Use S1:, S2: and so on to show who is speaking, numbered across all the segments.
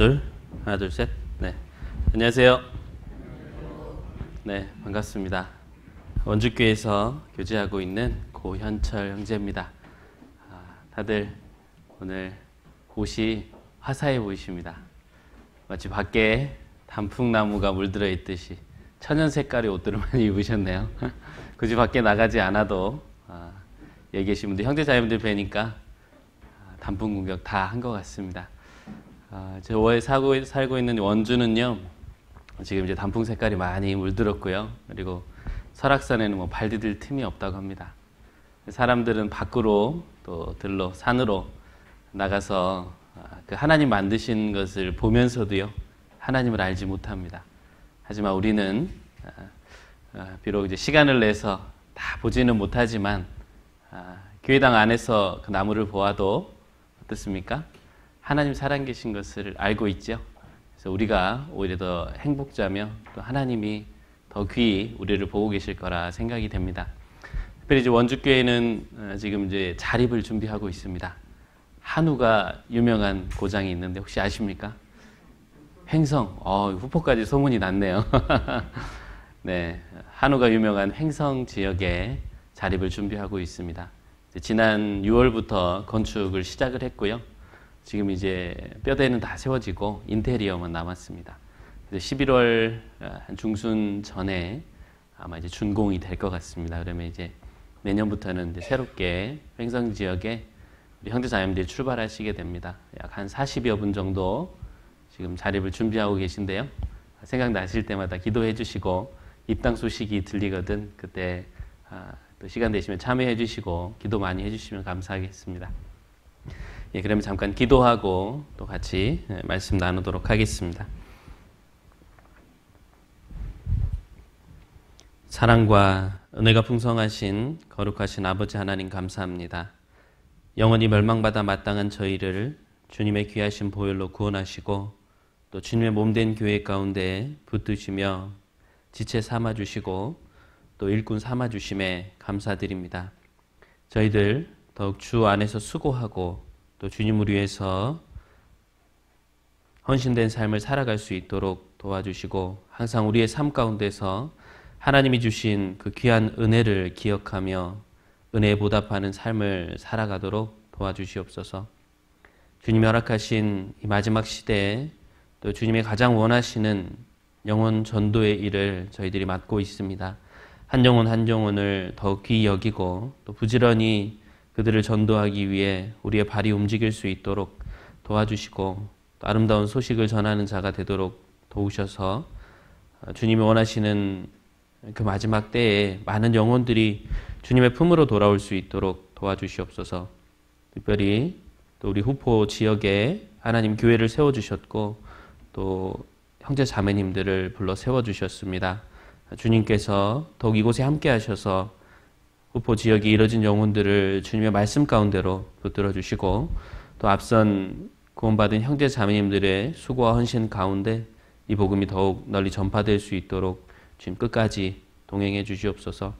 S1: 하나, 둘, 셋. 네. 안녕하세요. 네, 반갑습니다. 원주교에서 교제하고 있는 고현철 형제입니다. 다들 오늘 옷이 화사해 보이십니다. 마치 밖에 단풍나무가 물들어 있듯이 천연 색깔의 옷들을 많이 입으셨네요. 굳이 밖에 나가지 않아도 여기 계신 분들, 형제 자매분들 뵈니까 단풍 구경 다 한 것 같습니다. 저 월에 살고 있는 원주는요, 지금 이제 단풍 색깔이 많이 물들었고요. 그리고 설악산에는 뭐 발 디딜 틈이 없다고 합니다. 사람들은 밖으로 또 들로 산으로 나가서 그 하나님 만드신 것을 보면서도요, 하나님을 알지 못합니다. 하지만 우리는 비록 이제 시간을 내서 다 보지는 못하지만 교회당 안에서 그 나무를 보아도 어떻습니까? 하나님 살아계신 것을 알고 있죠. 그래서 우리가 오히려 더 행복자며 또 하나님이 더 귀히 우리를 보고 계실 거라 생각이 됩니다. 특별히 이제 원주교회는 지금 이제 자립을 준비하고 있습니다. 한우가 유명한 고장이 있는데 혹시 아십니까? 횡성. 후포까지 소문이 났네요. 네, 한우가 유명한 횡성 지역에 자립을 준비하고 있습니다. 지난 6월부터 건축을 시작을 했고요. 지금 이제 뼈대는 다 세워지고 인테리어만 남았습니다. 그래서 11월 중순 전에 아마 이제 준공이 될 것 같습니다. 그러면 이제 내년부터는 이제 새롭게 횡성 지역에 우리 형제 자매들이 출발하시게 됩니다. 약 한 40여 분 정도 지금 자립을 준비하고 계신데요. 생각나실 때마다 기도해 주시고 입당 소식이 들리거든 그때 또 시간 되시면 참여해 주시고 기도 많이 해 주시면 감사하겠습니다. 예, 그러면 잠깐 기도하고 또 같이 말씀 나누도록 하겠습니다. 사랑과 은혜가 풍성하신 거룩하신 아버지 하나님 감사합니다. 영원히 멸망받아 마땅한 저희를 주님의 귀하신 보혈로 구원하시고 또 주님의 몸된 교회 가운데 붙드시며 지체 삼아주시고 또 일꾼 삼아주심에 감사드립니다. 저희들 더욱 주 안에서 수고하고 또 주님을 위해서 헌신된 삶을 살아갈 수 있도록 도와주시고 항상 우리의 삶 가운데서 하나님이 주신 그 귀한 은혜를 기억하며 은혜에 보답하는 삶을 살아가도록 도와주시옵소서. 주님이 허락하신 이 마지막 시대에 또 주님이 가장 원하시는 영혼 전도의 일을 저희들이 맡고 있습니다. 한 영혼 한 영혼을 더욱 귀히 여기고 또 부지런히 그들을 전도하기 위해 우리의 발이 움직일 수 있도록 도와주시고 또 아름다운 소식을 전하는 자가 되도록 도우셔서 주님이 원하시는 그 마지막 때에 많은 영혼들이 주님의 품으로 돌아올 수 있도록 도와주시옵소서. 특별히 또 우리 후포 지역에 하나님 교회를 세워주셨고 또 형제 자매님들을 불러 세워주셨습니다. 주님께서 더욱 이곳에 함께 하셔서 후포 지역에 이뤄진 영혼들을 주님의 말씀 가운데로 붙들어 주시고 또 앞선 구원받은 형제 자매님들의 수고와 헌신 가운데 이 복음이 더욱 널리 전파될 수 있도록 주님 끝까지 동행해 주시옵소서.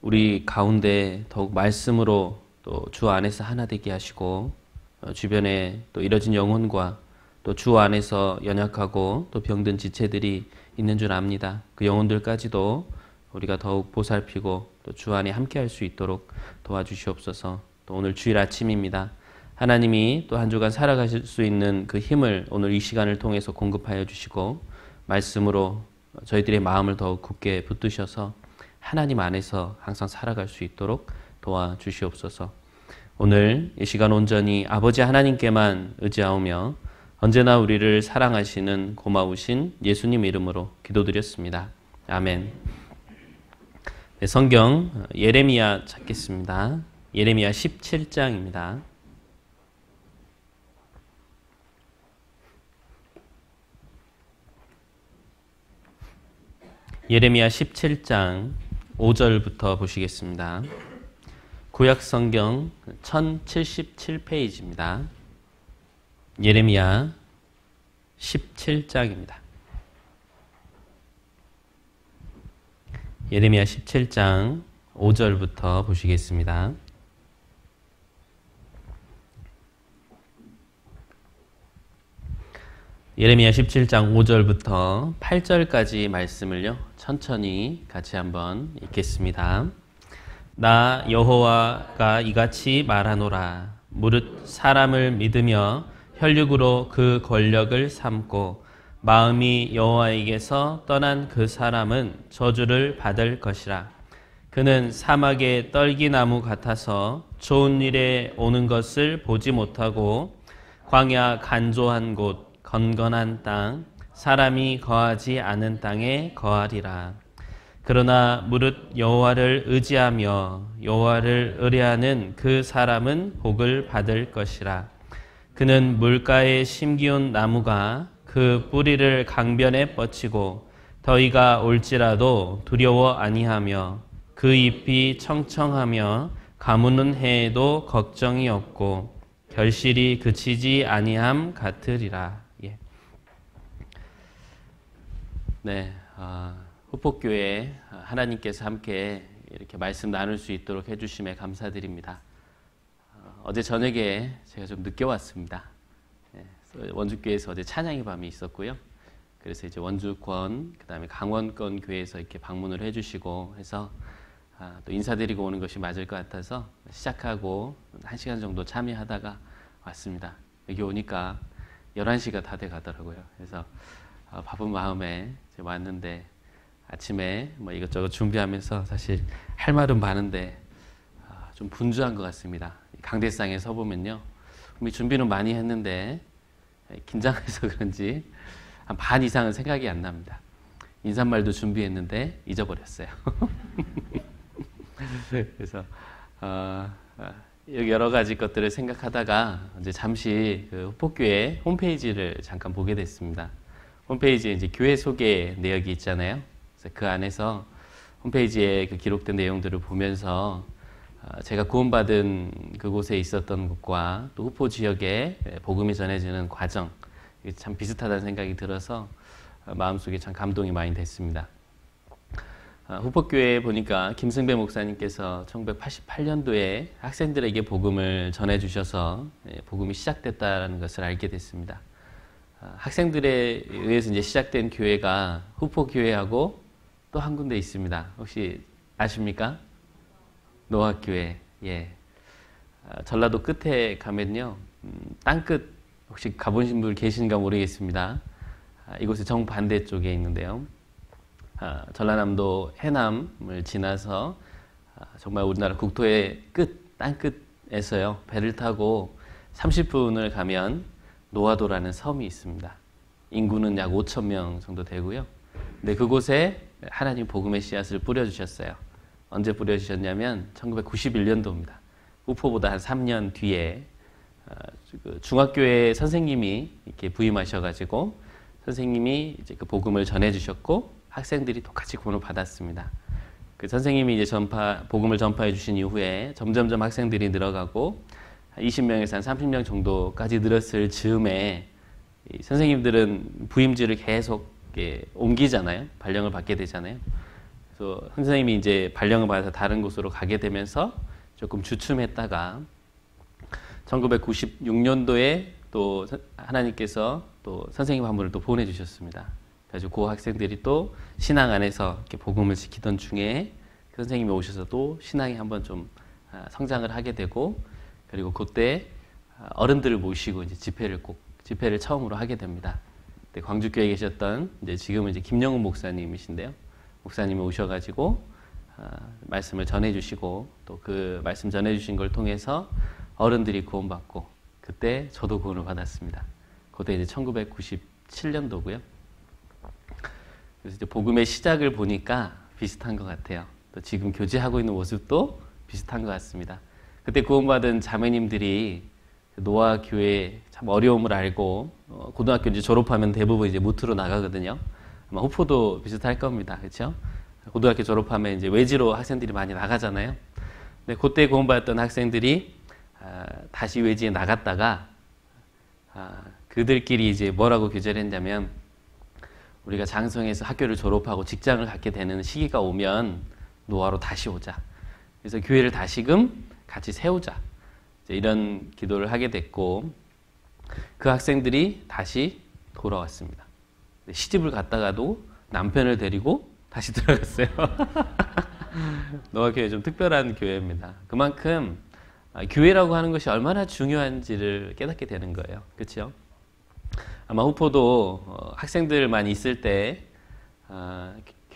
S1: 우리 가운데 더욱 말씀으로 또 주 안에서 하나 되게 하시고 주변에 또 이뤄진 영혼과 또 주 안에서 연약하고 또 병든 지체들이 있는 줄 압니다. 그 영혼들까지도 우리가 더욱 보살피고 또 주 안에 함께 할 수 있도록 도와주시옵소서. 또 오늘 주일 아침입니다. 하나님이 또 한 주간 살아가실 수 있는 그 힘을 오늘 이 시간을 통해서 공급하여 주시고 말씀으로 저희들의 마음을 더욱 굳게 붙드셔서 하나님 안에서 항상 살아갈 수 있도록 도와주시옵소서. 오늘 이 시간 온전히 아버지 하나님께만 의지하오며 언제나 우리를 사랑하시는 고마우신 예수님 이름으로 기도드렸습니다. 아멘. 네, 성경 예레미야 찾겠습니다. 예레미야 17장입니다. 예레미야 17장 5절부터 보시겠습니다. 구약 성경 1077페이지입니다. 예레미야 17장입니다. 예레미야 17장 5절부터 보시겠습니다. 예레미야 17장 5절부터 8절까지 말씀을요, 천천히 같이 한번 읽겠습니다. 나 여호와가 이같이 말하노라. 무릇 사람을 믿으며 혈육으로 그 권력을 삼고 마음이 여호와에게서 떠난 그 사람은 저주를 받을 것이라. 그는 사막의 떨기나무 같아서 좋은 일에 오는 것을 보지 못하고 광야 간조한 곳 건건한 땅 사람이 거하지 않은 땅에 거하리라. 그러나 무릇 여호와를 의지하며 여호와를 의뢰하는 그 사람은 복을 받을 것이라. 그는 물가에 심기운 나무가 그 뿌리를 강변에 뻗치고 더위가 올지라도 두려워 아니하며 그 잎이 청청하며 가무는 해에도 걱정이 없고 결실이 그치지 아니함 같으리라. 예. 네, 후폭교회 하나님께서 함께 이렇게 말씀 나눌 수 있도록 해주심에 감사드립니다. 어제 저녁에 제가 좀 늦게 왔습니다. 원주교회에서 어제 찬양의 밤이 있었고요. 그래서 이제 원주권, 그 다음에 강원권 교회에서 이렇게 방문을 해주시고 해서 또 인사드리고 오는 것이 맞을 것 같아서 시작하고 1시간 정도 참여하다가 왔습니다. 여기 오니까 11시가 다 돼 가더라고요. 그래서 바쁜 마음에 왔는데 아침에 뭐 이것저것 준비하면서 사실 할 말은 많은데 좀 분주한 것 같습니다. 강대상에 서보면요. 준비는 많이 했는데 긴장해서 그런지 한 반 이상은 생각이 안 납니다. 인사말도 준비했는데 잊어버렸어요. 그래서 여러 가지 것들을 생각하다가 이제 잠시 그 후폭교회 홈페이지를 잠깐 보게 됐습니다. 홈페이지에 이제 교회 소개 내역이 있잖아요. 그래서 그 안에서 홈페이지에 그 기록된 내용들을 보면서 제가 구원받은 그곳에 있었던 것과 또 후포 지역에 복음이 전해지는 과정, 참 비슷하다는 생각이 들어서 마음속에 참 감동이 많이 됐습니다. 후폭교회에 보니까 김승배 목사님께서 1988년도에 학생들에게 복음을 전해주셔서 복음이 시작됐다는 것을 알게 됐습니다. 학생들에 의해서 이제 시작된 교회가 후폭교회하고 또 한 군데 있습니다. 혹시 아십니까? 노학교회. 예. 전라도 끝에 가면요, 땅끝 혹시 가보신 분 계신가 모르겠습니다. 이곳의 정반대 쪽에 있는데요. 전라남도 해남을 지나서 정말 우리나라 국토의 끝, 땅끝에서요, 배를 타고 30분을 가면 노화도라는 섬이 있습니다. 인구는 약 5,000명 정도 되고요. 근데 그곳에 하나님 복음의 씨앗을 뿌려주셨어요. 언제 뿌려주셨냐면 1991년도입니다. 후포보다 한 3년 뒤에 중학교에 선생님이 이렇게 부임하셔가지고 선생님이 이제 그 복음을 전해주셨고 학생들이 똑같이 구원을 받았습니다. 그 선생님이 이제 복음을 전파해 주신 이후에 점점점 학생들이 늘어가고 20명에서 한 30명 정도까지 늘었을 즈음에 이 선생님들은 부임지를 계속 옮기잖아요. 발령을 받게 되잖아요. 그래서 선생님이 이제 발령을 받아서 다른 곳으로 가게 되면서 조금 주춤했다가 1996년도에 또 하나님께서 또 선생님 한 분을 또 보내주셨습니다. 그래서 그 학생들이 또 신앙 안에서 이렇게 복음을 지키던 중에 그 선생님이 오셔서 또 신앙이 한번 좀 성장을 하게 되고, 그리고 그때 어른들을 모시고 이제 집회를 처음으로 하게 됩니다. 광주교회에 계셨던 이제 지금은 이제 김영훈 목사님이신데요. 목사님이 오셔가지고 말씀을 전해주시고 또 그 말씀 전해주신 걸 통해서 어른들이 구원받고 그때 저도 구원을 받았습니다. 그때 이제 1997년도고요. 그래서 이제 복음의 시작을 보니까 비슷한 것 같아요. 또 지금 교제하고 있는 모습도 비슷한 것 같습니다. 그때 구원받은 자매님들이 노아 교회 참 어려움을 알고 고등학교 이제 졸업하면 대부분 이제 무트로 나가거든요. 아마 후포도 비슷할 겁니다. 그렇죠? 고등학교 졸업하면 이제 외지로 학생들이 많이 나가잖아요. 근데 그때 구원받았던 학생들이 다시 외지에 나갔다가 그들끼리 이제 뭐라고 교제를 했냐면, 우리가 장성에서 학교를 졸업하고 직장을 갖게 되는 시기가 오면 노아로 다시 오자. 그래서 교회를 다시금 같이 세우자. 이런 기도를 하게 됐고, 그 학생들이 다시 돌아왔습니다. 시집을 갔다가도 남편을 데리고 다시 들어갔어요. 노아교회 좀 특별한 교회입니다. 그만큼 교회라고 하는 것이 얼마나 중요한지를 깨닫게 되는 거예요. 그렇죠? 아마 후포도 학생들만 있을 때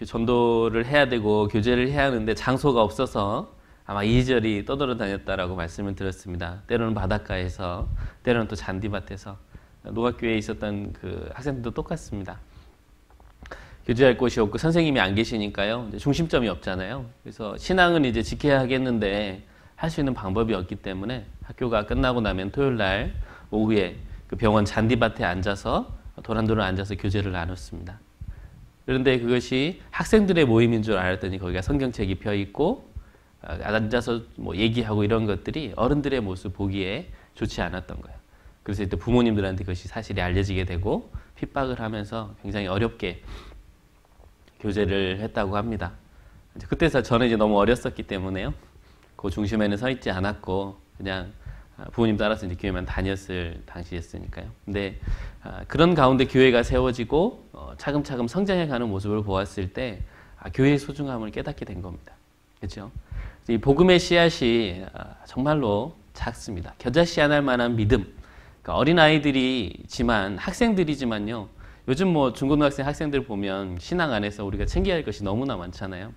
S1: 전도를 해야 되고 교제를 해야 하는데 장소가 없어서 아마 이리저리 떠돌아다녔다라고 말씀을 드렸습니다. 때로는 바닷가에서, 때로는 또 잔디밭에서. 노아교회에 있었던 그 학생들도 똑같습니다. 교제할 곳이 없고 선생님이 안 계시니까요. 이제 중심점이 없잖아요. 그래서 신앙은 이제 지켜야 하겠는데 할 수 있는 방법이 없기 때문에 학교가 끝나고 나면 토요일 날 오후에 그 병원 잔디밭에 앉아서 도란도란 앉아서 교제를 나눴습니다. 그런데 그것이 학생들의 모임인 줄 알았더니 거기가 성경책이 펴 있고 앉아서 뭐 얘기하고 이런 것들이 어른들의 모습 보기에 좋지 않았던 거예요. 그래서 이때 부모님들한테 그것이 사실이 알려지게 되고 핍박을 하면서 굉장히 어렵게 교제를 했다고 합니다. 그때서 저는 이제 너무 어렸었기 때문에요. 그 중심에는 서 있지 않았고 그냥 부모님 따라서 이제 교회만 다녔을 당시였으니까요. 근데 그런 가운데 교회가 세워지고 차근차근 성장해가는 모습을 보았을 때 교회의 소중함을 깨닫게 된 겁니다. 그렇죠? 이 복음의 씨앗이 정말로 작습니다. 겨자씨 안 할 만한 믿음. 그러니까 어린 아이들이지만 학생들이지만요. 요즘 뭐 중고등학생 학생들 보면 신앙 안에서 우리가 챙겨야 할 것이 너무나 많잖아요.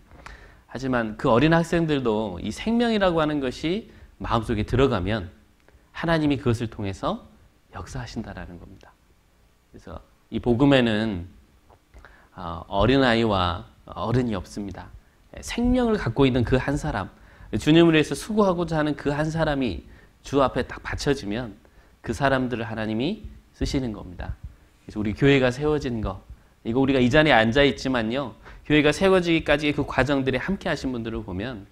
S1: 하지만 그 어린 학생들도 이 생명이라고 하는 것이 마음속에 들어가면 하나님이 그것을 통해서 역사하신다라는 겁니다. 그래서 이 복음에는 어린아이와 어른이 없습니다. 생명을 갖고 있는 그 한 사람, 주님을 위해서 수고하고자 하는 그 한 사람이 주 앞에 딱 받쳐지면 그 사람들을 하나님이 쓰시는 겁니다. 그래서 우리 교회가 세워진 거, 이거 우리가 이 자리에 앉아있지만요, 교회가 세워지기까지의 그 과정들에 함께 하신 분들을 보면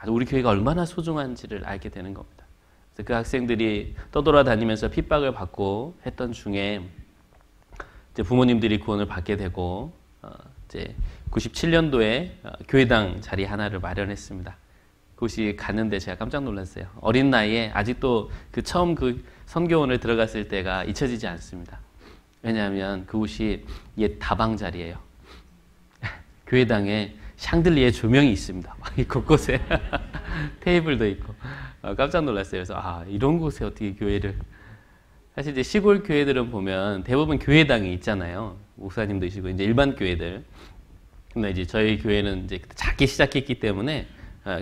S1: 우리 교회가 얼마나 소중한지를 알게 되는 겁니다. 그래서 그 학생들이 떠돌아다니면서 핍박을 받고 했던 중에 이제 부모님들이 구원을 받게 되고 이제 97년도에 교회당 자리 하나를 마련했습니다. 그곳이 갔는데 제가 깜짝 놀랐어요. 어린 나이에 아직도 그 처음 그 선교원을 들어갔을 때가 잊혀지지 않습니다. 왜냐하면 그곳이 옛 다방 자리예요. 교회당에 샹들리에 조명이 있습니다. 곳곳에 테이블도 있고 깜짝 놀랐어요. 그래서 이런 곳에 어떻게 교회를, 사실 이제 시골 교회들은 보면 대부분 교회당이 있잖아요. 목사님도 있고 이제 일반 교회들. 근데 이제 저희 교회는 이제 작게 시작했기 때문에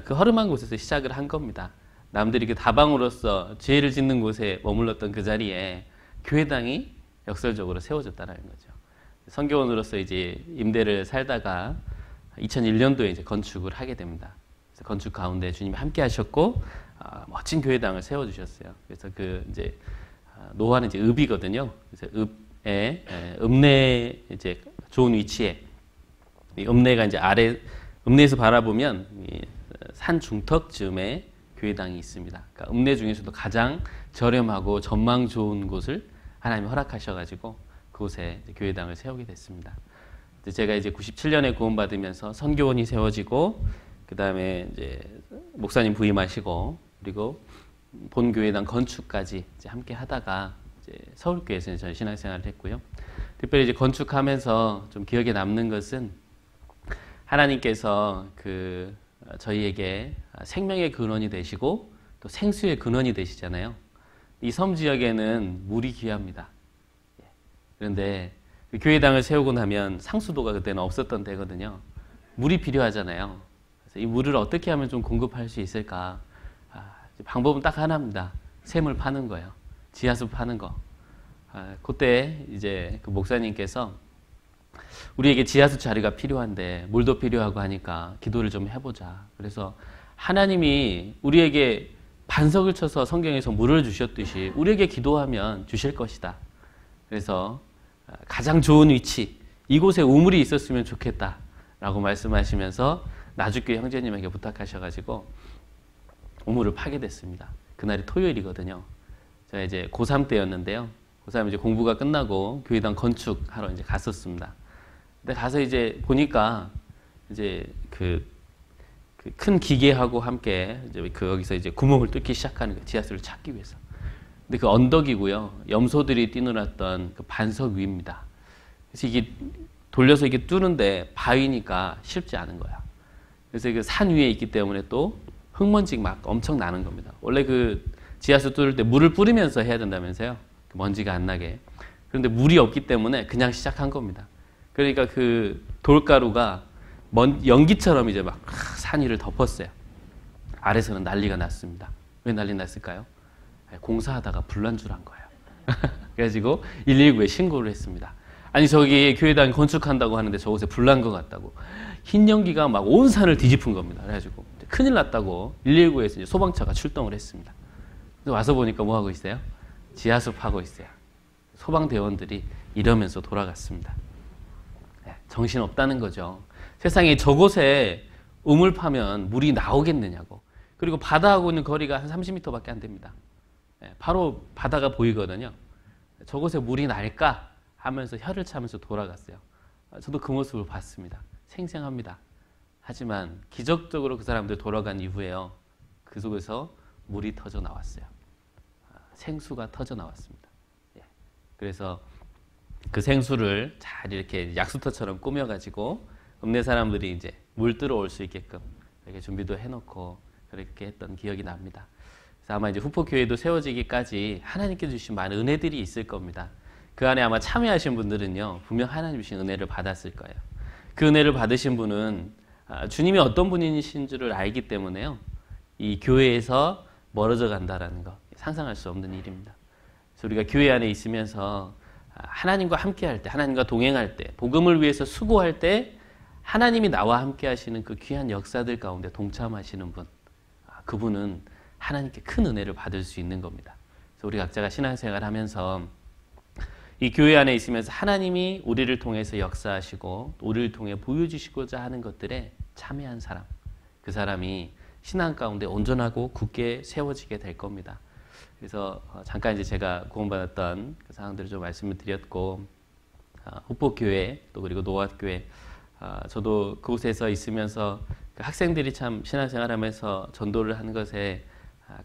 S1: 그 허름한 곳에서 시작을 한 겁니다. 남들이 그 다방으로서 죄를 짓는 곳에 머물렀던 그 자리에 교회당이 역설적으로 세워졌다는 거죠. 선교원으로서 이제 임대를 살다가 2001년도에 이제 건축을 하게 됩니다. 그래서 건축 가운데 주님이 함께 하셨고 멋진 교회당을 세워 주셨어요. 그래서 그 이제 노화는 이제 읍이거든요. 그래서 읍에 읍내 이제 좋은 위치에 이 읍내가 이제 읍내에서 바라보면 산 중턱쯤에 교회당이 있습니다. 그러니까 읍내 중에서도 가장 저렴하고 전망 좋은 곳을 하나님이 허락하셔가지고 그곳에 교회당을 세우게 됐습니다. 제가 이제 97년에 구원받으면서 선교원이 세워지고 그 다음에 이제 목사님 부임하시고 그리고 본 교회당 건축까지 이제 함께 하다가 이제 서울교회에서 저는 신앙생활을 했고요. 특별히 이제 건축하면서 좀 기억에 남는 것은 하나님께서 저희에게 생명의 근원이 되시고 또 생수의 근원이 되시잖아요. 이 섬 지역에는 물이 귀합니다. 그런데 그 교회당을 세우고 나면 상수도가 그때는 없었던 때거든요. 물이 필요하잖아요. 그래서 이 물을 어떻게 하면 좀 공급할 수 있을까? 방법은 딱 하나입니다. 샘을 파는 거예요. 지하수 파는 거. 그때 이제 그 목사님께서 우리에게 지하수 자리가 필요한데 물도 필요하고 하니까 기도를 좀 해보자. 그래서 하나님이 우리에게 반석을 쳐서 성경에서 물을 주셨듯이 우리에게 기도하면 주실 것이다. 그래서 가장 좋은 위치, 이곳에 우물이 있었으면 좋겠다라고 말씀하시면서 나주교회 형제님에게 부탁하셔가지고 우물을 파게 됐습니다. 그날이 토요일이거든요. 제가 이제 고3 때였는데요. 고3 이제 공부가 끝나고 교회당 건축하러 이제 갔었습니다. 근데 가서 이제 보니까 이제 그 큰 기계하고 함께 이제 거기서 이제 구멍을 뚫기 시작하는 거예요. 지하수를 찾기 위해서. 근데 그 언덕이고요. 염소들이 뛰놀았던 그 반석 위입니다. 그래서 이게 돌려서 이게 뚫는데 바위니까 쉽지 않은 거야. 그래서 그 산 위에 있기 때문에 또 흙먼지 막 엄청 나는 겁니다. 원래 그 지하수 뚫을 때 물을 뿌리면서 해야 된다면서요. 그 먼지가 안 나게. 그런데 물이 없기 때문에 그냥 시작한 겁니다. 그러니까 그 돌가루가 연기처럼 이제 막 산 위를 덮었어요. 아래서는 난리가 났습니다. 왜 난리 났을까요? 공사하다가 불난주를 한 거예요. 그래가지고 119에 신고를 했습니다. 아니 저기 교회당 건축한다고 하는데 저곳에 불난 것 같다고. 흰 연기가 막 온 산을 뒤집은 겁니다. 그래가지고 큰일 났다고 119에서 이제 소방차가 출동을 했습니다. 그래서 와서 보니까 뭐 하고 있어요? 지하수 파고 있어요. 소방대원들이 이러면서 돌아갔습니다. 정신 없다는 거죠. 세상에 저곳에 우물 파면 물이 나오겠느냐고. 그리고 바다하고 있는 거리가 한 30m밖에 안 됩니다. 바로 바다가 보이거든요. 저곳에 물이 날까 하면서 혀를 차면서 돌아갔어요. 저도 그 모습을 봤습니다. 생생합니다. 하지만 기적적으로 그 사람들 돌아간 이후에요. 그 속에서 물이 터져 나왔어요. 생수가 터져 나왔습니다. 그래서 그 생수를 잘 이렇게 약수터처럼 꾸며가지고 읍내 사람들이 이제 물 들어올 수 있게끔 이렇게 준비도 해놓고 그렇게 했던 기억이 납니다. 그래서 아마 이제 후포교회도 세워지기까지 하나님께 주신 많은 은혜들이 있을 겁니다. 그 안에 아마 참여하신 분들은요, 분명 하나님 주신 은혜를 받았을 거예요. 그 은혜를 받으신 분은 주님이 어떤 분이신 줄을 알기 때문에요, 이 교회에서 멀어져 간다라는 거 상상할 수 없는 일입니다. 그래서 우리가 교회 안에 있으면서 하나님과 함께 할 때, 하나님과 동행할 때, 복음을 위해서 수고할 때 하나님이 나와 함께 하시는 그 귀한 역사들 가운데 동참하시는 분, 그분은 하나님께 큰 은혜를 받을 수 있는 겁니다. 그래서 우리 각자가 신앙생활 하면서 이 교회 안에 있으면서 하나님이 우리를 통해서 역사하시고 우리를 통해 보여주시고자 하는 것들에 참여한 사람, 그 사람이 신앙 가운데 온전하고 굳게 세워지게 될 겁니다. 그래서 잠깐 이제 제가 구원받았던 그 상황들을 좀 말씀을 드렸고, 후포교회 또 그리고 노아교회, 저도 그곳에서 있으면서 그 학생들이 참 신앙생활하면서 전도를 하는 것에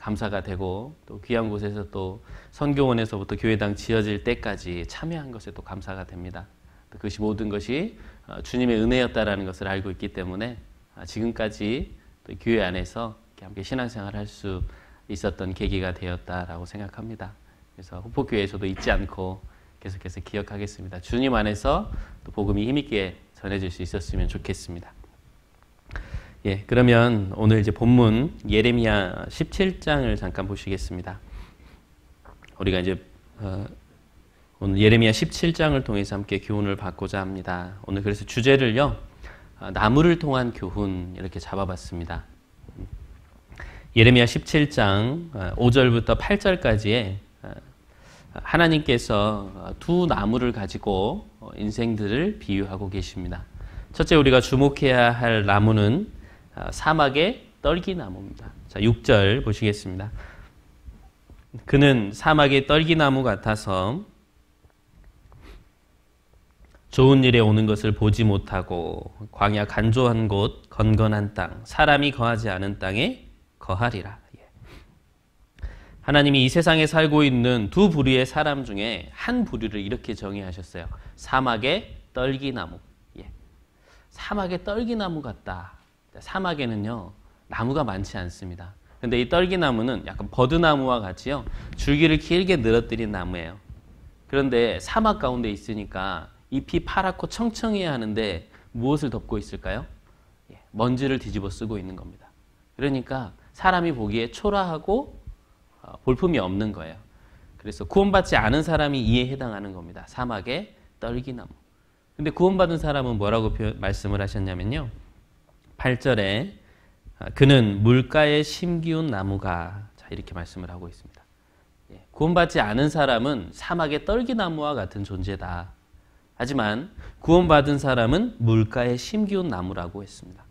S1: 감사가 되고, 또 귀한 곳에서 또 선교원에서부터 교회당 지어질 때까지 참여한 것에 또 감사가 됩니다. 그것이 모든 것이 주님의 은혜였다라는 것을 알고 있기 때문에 지금까지 또 교회 안에서 함께 신앙생활을 할 수 있었던 계기가 되었다라고 생각합니다. 그래서 후포교회에서도 잊지 않고 계속해서 기억하겠습니다. 주님 안에서 또 복음이 힘있게 전해질 수 있었으면 좋겠습니다. 예, 그러면 오늘 이제 본문 예레미야 17장을 잠깐 보시겠습니다. 우리가 이제 오늘 예레미야 17장을 통해서 함께 교훈을 받고자 합니다. 오늘 그래서 주제를요, 나무를 통한 교훈 이렇게 잡아봤습니다. 예레미야 17장 5절부터 8절까지에 하나님께서 두 나무를 가지고 인생들을 비유하고 계십니다. 첫째 우리가 주목해야 할 나무는 사막의 떨기나무입니다. 자, 6절 보시겠습니다. 그는 사막의 떨기나무 같아서 좋은 일에 오는 것을 보지 못하고 광야 간조한 곳 건건한 땅 사람이 거하지 않은 땅에 거하리라. 하나님이 이 세상에 살고 있는 두 부류의 사람 중에 한 부류를 이렇게 정의하셨어요. 사막의 떨기나무. 사막의 떨기나무 같다. 사막에는요, 나무가 많지 않습니다. 근데 이 떨기나무는 약간 버드나무와 같이요, 줄기를 길게 늘어뜨린 나무예요. 그런데 사막 가운데 있으니까 잎이 파랗고 청청해야 하는데 무엇을 덮고 있을까요? 먼지를 뒤집어 쓰고 있는 겁니다. 그러니까 사람이 보기에 초라하고 볼품이 없는 거예요. 그래서 구원받지 않은 사람이 이에 해당하는 겁니다. 사막의 떨기나무. 근데 구원받은 사람은 뭐라고 말씀을 하셨냐면요, 8절에 그는 물가에 심기운 나무가, 자, 이렇게 말씀을 하고 있습니다. 구원받지 않은 사람은 사막의 떨기나무와 같은 존재다. 하지만 구원받은 사람은 물가에 심기운 나무라고 했습니다.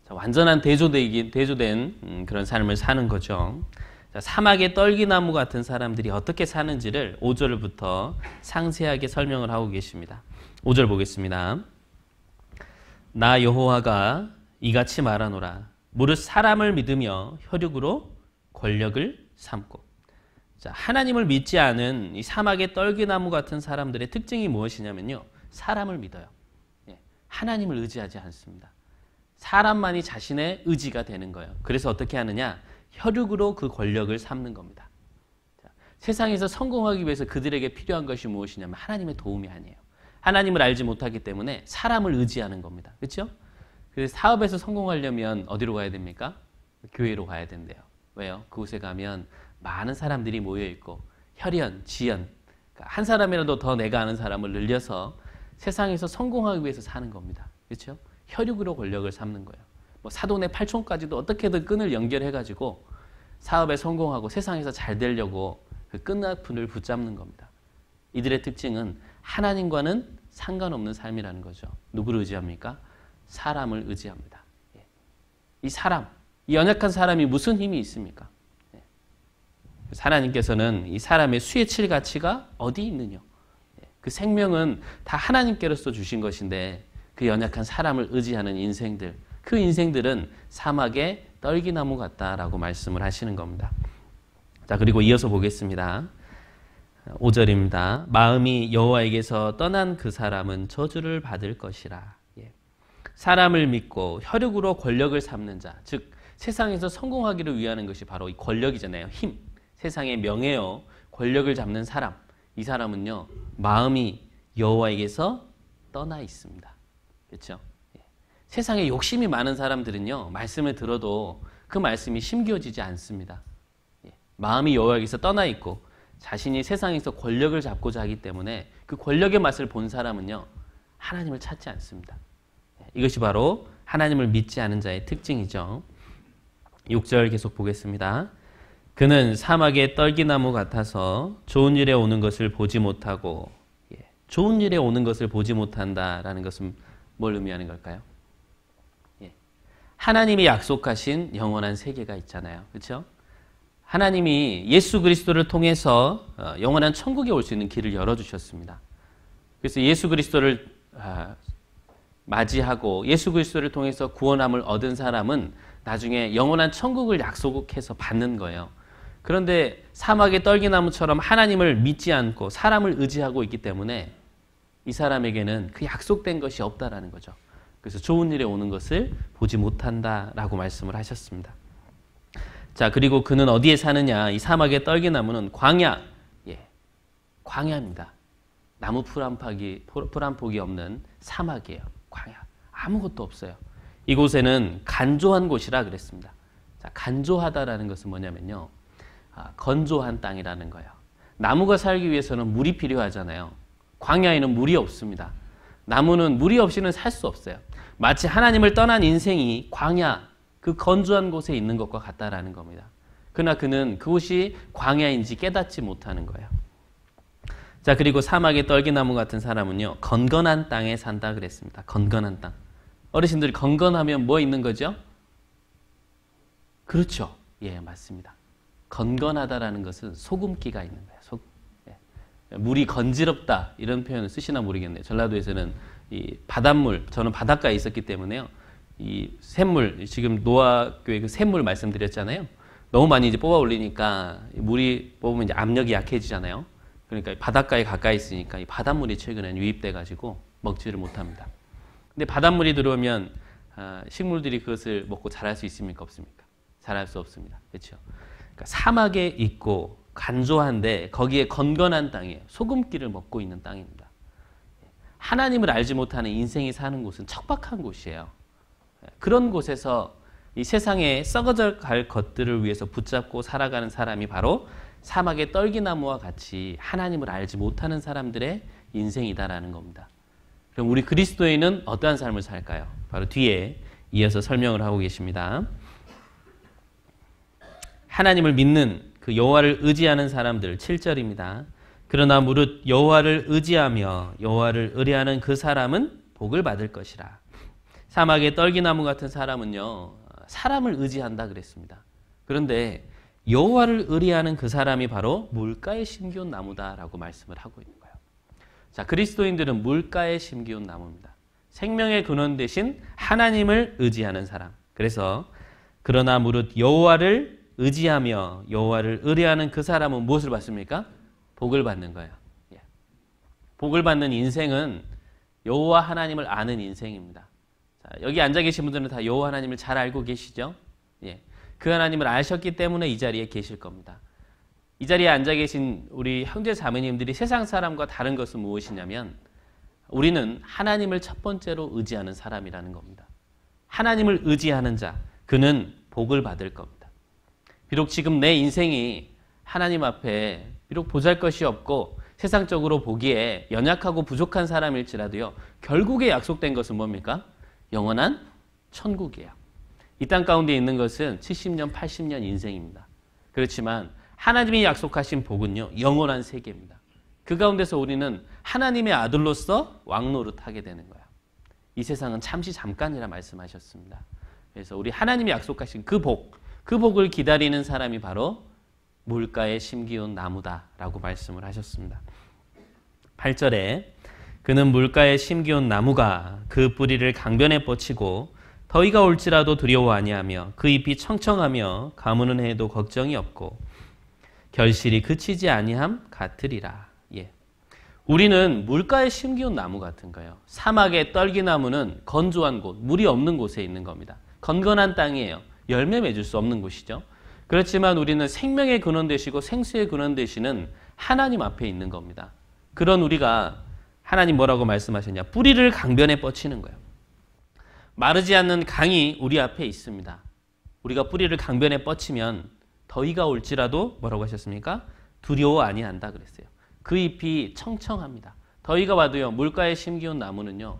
S1: 자, 완전한 대조된 그런 삶을 사는 거죠. 자, 사막의 떨기나무 같은 사람들이 어떻게 사는지를 5절부터 상세하게 설명을 하고 계십니다. 5절 보겠습니다. 나 여호와가 이같이 말하노라. 무릇 사람을 믿으며 혈육으로 권력을 삼고 자, 하나님을 믿지 않은 이 사막의 떨기나무 같은 사람들의 특징이 무엇이냐면요. 사람을 믿어요. 예, 하나님을 의지하지 않습니다. 사람만이 자신의 의지가 되는 거예요. 그래서 어떻게 하느냐? 혈육으로 그 권력을 삼는 겁니다. 자, 세상에서 성공하기 위해서 그들에게 필요한 것이 무엇이냐면 하나님의 도움이 아니에요. 하나님을 알지 못하기 때문에 사람을 의지하는 겁니다. 그렇죠? 그래서 사업에서 성공하려면 어디로 가야 됩니까? 교회로 가야 된대요. 왜요? 그곳에 가면 많은 사람들이 모여있고 혈연, 지연, 한 사람이라도 더 내가 아는 사람을 늘려서 세상에서 성공하기 위해서 사는 겁니다. 그렇죠? 혈육으로 권력을 삼는 거예요. 뭐 사돈의 팔촌까지도 어떻게든 끈을 연결해가지고 사업에 성공하고 세상에서 잘 되려고 그 끈끈을 붙잡는 겁니다. 이들의 특징은 하나님과는 상관없는 삶이라는 거죠. 누구를 의지합니까? 사람을 의지합니다. 이 사람, 이 연약한 사람이 무슨 힘이 있습니까? 하나님께서는 이 사람의 수의 칠 가치가 어디 있느냐? 그 생명은 다 하나님께로서 주신 것인데 그 연약한 사람을 의지하는 인생들, 그 인생들은 사막의 떨기나무 같다라고 말씀을 하시는 겁니다. 자, 그리고 이어서 보겠습니다. 5절입니다. 마음이 여호와에게서 떠난 그 사람은 저주를 받을 것이라. 사람을 믿고 혈육으로 권력을 삼는 자, 즉 세상에서 성공하기를 위하는 것이 바로 이 권력이잖아요. 힘. 세상의 명예요, 권력을 잡는 사람, 이 사람은요 마음이 여호와에게서 떠나 있습니다. 그렇죠? 세상에 욕심이 많은 사람들은요 말씀을 들어도 그 말씀이 심겨지지 않습니다. 마음이 여호와에게서 떠나 있고 자신이 세상에서 권력을 잡고자 하기 때문에 그 권력의 맛을 본 사람은요 하나님을 찾지 않습니다. 이것이 바로 하나님을 믿지 않은 자의 특징이죠. 6절 계속 보겠습니다. 그는 사막의 떨기나무 같아서 좋은 일에 오는 것을 보지 못하고, 좋은 일에 오는 것을 보지 못한다라는 것은 뭘 의미하는 걸까요? 하나님이 약속하신 영원한 세계가 있잖아요. 그렇죠? 하나님이 예수 그리스도를 통해서 영원한 천국에 올 수 있는 길을 열어주셨습니다. 그래서 예수 그리스도를 맞이하고 예수 그리스도를 통해서 구원함을 얻은 사람은 나중에 영원한 천국을 약속해서 받는 거예요. 그런데 사막의 떨기나무처럼 하나님을 믿지 않고 사람을 의지하고 있기 때문에 이 사람에게는 그 약속된 것이 없다라는 거죠. 그래서 좋은 일에 오는 것을 보지 못한다라고 말씀을 하셨습니다. 자, 그리고 그는 어디에 사느냐? 이 사막의 떨기나무는 광야, 광야입니다. 나무 풀 한 폭이 없는 사막이에요. 광야, 아무것도 없어요. 이곳에는 간조한 곳이라 그랬습니다. 자, 간조하다라는 것은 뭐냐면요, 건조한 땅이라는 거예요. 나무가 살기 위해서는 물이 필요하잖아요. 광야에는 물이 없습니다. 나무는 물이 없이는 살 수 없어요. 마치 하나님을 떠난 인생이 광야, 그 건조한 곳에 있는 것과 같다라는 겁니다. 그러나 그는 그곳이 광야인지 깨닫지 못하는 거예요. 자, 그리고 사막의 떨기나무 같은 사람은요, 건건한 땅에 산다 그랬습니다. 건건한 땅. 어르신들이 건건하면 뭐 있는 거죠? 그렇죠. 예, 맞습니다. 건건하다라는 것은 소금기가 있는 거예요. 물이 건지럽다 이런 표현을 쓰시나 모르겠네요. 전라도에서는 이 바닷물, 저는 바닷가에 있었기 때문에요. 이 샘물, 지금 노아교회 그 샘물 말씀드렸잖아요. 너무 많이 이제 뽑아 올리니까 물이 뽑으면 이제 압력이 약해지잖아요. 그러니까 바닷가에 가까이 있으니까 이 바닷물이 최근에 유입돼 가지고 먹지를 못합니다. 근데 바닷물이 들어오면 식물들이 그것을 먹고 자랄 수 있습니까? 없습니까? 자랄 수 없습니다. 그렇죠? 그러니까 사막에 있고 간조한데 거기에 건건한 땅이에요. 소금기를 먹고 있는 땅입니다. 하나님을 알지 못하는 인생이 사는 곳은 척박한 곳이에요. 그런 곳에서 이 세상에 썩어져 갈 것들을 위해서 붙잡고 살아가는 사람이 바로 사막의 떨기나무와 같이 하나님을 알지 못하는 사람들의 인생이다라는 겁니다. 그럼 우리 그리스도인은 어떠한 삶을 살까요? 바로 뒤에 이어서 설명을 하고 계십니다. 하나님을 믿는 그 여호와를 의지하는 사람들, 7절입니다. 그러나 무릇 여호와를 의지하며 여호와를 의뢰하는 그 사람은 복을 받을 것이라. 사막의 떨기나무 같은 사람은요, 사람을 의지한다 그랬습니다. 그런데 여호와를 의뢰하는 그 사람이 바로 물가에 심기운 나무다라고 말씀을 하고 있는 거예요. 자, 그리스도인들은 물가에 심기운 나무입니다. 생명의 근원 대신 하나님을 의지하는 사람. 그래서 그러나 무릇 여호와를 의지하며 여호와를 의뢰하는 그 사람은 무엇을 받습니까? 복을 받는 거예요. 예. 복을 받는 인생은 여호와 하나님을 아는 인생입니다. 자, 여기 앉아 계신 분들은 다 여호와 하나님을 잘 알고 계시죠? 예. 그 하나님을 아셨기 때문에 이 자리에 계실 겁니다. 이 자리에 앉아 계신 우리 형제 자매님들이 세상 사람과 다른 것은 무엇이냐면 우리는 하나님을 첫 번째로 의지하는 사람이라는 겁니다. 하나님을 의지하는 자, 그는 복을 받을 겁니다. 비록 지금 내 인생이 하나님 앞에 비록 보잘것이 없고 세상적으로 보기에 연약하고 부족한 사람일지라도요, 결국에 약속된 것은 뭡니까? 영원한 천국이에요. 이 땅 가운데 있는 것은 70년, 80년 인생입니다. 그렇지만 하나님이 약속하신 복은요, 영원한 세계입니다. 그 가운데서 우리는 하나님의 아들로서 왕노릇하게 되는 거예요. 이 세상은 잠시 잠깐이라 말씀하셨습니다. 그래서 우리 하나님이 약속하신 그 복을 기다리는 사람이 바로 물가에 심기운 나무다라고 말씀을 하셨습니다. 8절에 그는 물가에 심기운 나무가 그 뿌리를 강변에 뻗치고 더위가 올지라도 두려워 아니하며 그 잎이 청청하며 가무는 해도 걱정이 없고 결실이 그치지 아니함 같으리라. 예. 우리는 물가에 심기운 나무 같은 거예요. 사막의 떨기나무는 건조한 곳, 물이 없는 곳에 있는 겁니다. 건건한 땅이에요. 열매 맺을 수 없는 곳이죠. 그렇지만 우리는 생명의 근원 되시고 생수의 근원 되시는 하나님 앞에 있는 겁니다. 그런 우리가 하나님 뭐라고 말씀하셨냐? 뿌리를 강변에 뻗치는 거예요. 마르지 않는 강이 우리 앞에 있습니다. 우리가 뿌리를 강변에 뻗치면 더위가 올지라도 뭐라고 하셨습니까? 두려워 아니한다 그랬어요. 그 잎이 청청합니다. 더위가 와도요, 물가에 심기운 나무는요,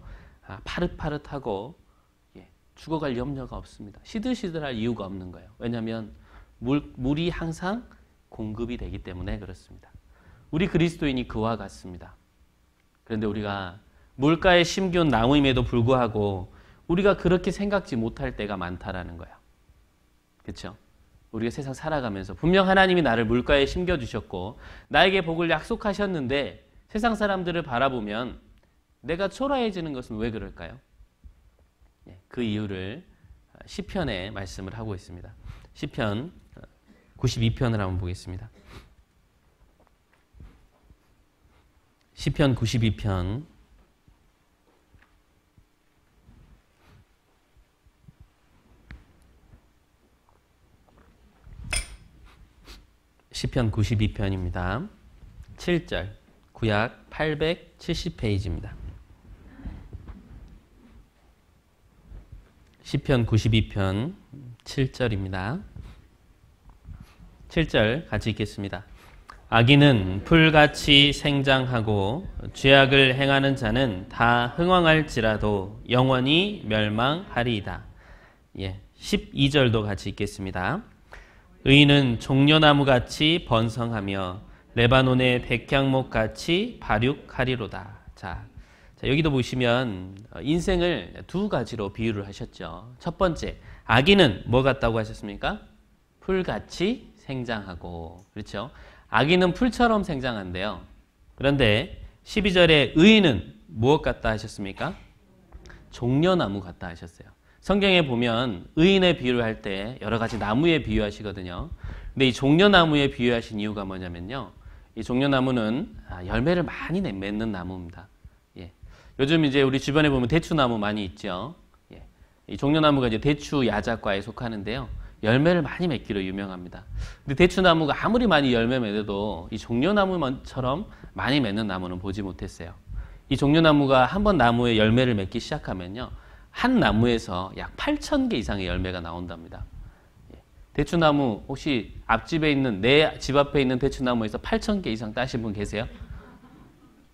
S1: 파릇파릇하고 죽어갈 염려가 없습니다. 시들시들할 이유가 없는 거예요. 왜냐하면 물이 항상 공급이 되기 때문에 그렇습니다. 우리 그리스도인이 그와 같습니다. 그런데 우리가 물가에 심기운 나무임에도 불구하고 우리가 그렇게 생각지 못할 때가 많다라는 거예요. 그렇죠? 우리가 세상 살아가면서 분명 하나님이 나를 물가에 심겨주셨고 나에게 복을 약속하셨는데 세상 사람들을 바라보면 내가 초라해지는 것은 왜 그럴까요? 그 이유를 시편에 말씀을 하고 있습니다. 시편 92편을 한번 보겠습니다. 시편 92편 시편 92편입니다. 7절 구약 870페이지입니다. 시편 92편 7절입니다. 7절 같이 읽겠습니다. 악인은 풀같이 생장하고 죄악을 행하는 자는 다 흥왕할지라도 영원히 멸망하리이다. 12절도 같이 읽겠습니다. 의인은 종려나무같이 번성하며 레바논의 백향목같이 발육하리로다. 자, 여기도 보시면 인생을 두 가지로 비유를 하셨죠. 첫 번째, 악인은 뭐 같다고 하셨습니까? 풀같이 생장하고, 그렇죠? 악인은 풀처럼 생장한대요. 그런데 12절에 의인은 무엇 같다 하셨습니까? 종려나무 같다 하셨어요. 성경에 보면 의인의 비유를 할 때 여러 가지 나무에 비유하시거든요. 근데 이 종려나무에 비유하신 이유가 뭐냐면요. 이 종려나무는 열매를 많이 맺는 나무입니다. 요즘 이제 우리 주변에 보면 대추나무 많이 있죠. 이 종려나무가 이제 대추 야자과에 속하는데요. 열매를 많이 맺기로 유명합니다. 근데 대추나무가 아무리 많이 열매 맺어도 이 종려나무처럼 많이 맺는 나무는 보지 못했어요. 이 종려나무가 한번 나무에 열매를 맺기 시작하면요. 한 나무에서 약 8,000개 이상의 열매가 나온답니다. 대추나무 혹시 앞집에 있는 내 집 앞에 있는 대추나무에서 8,000개 이상 따신 분 계세요?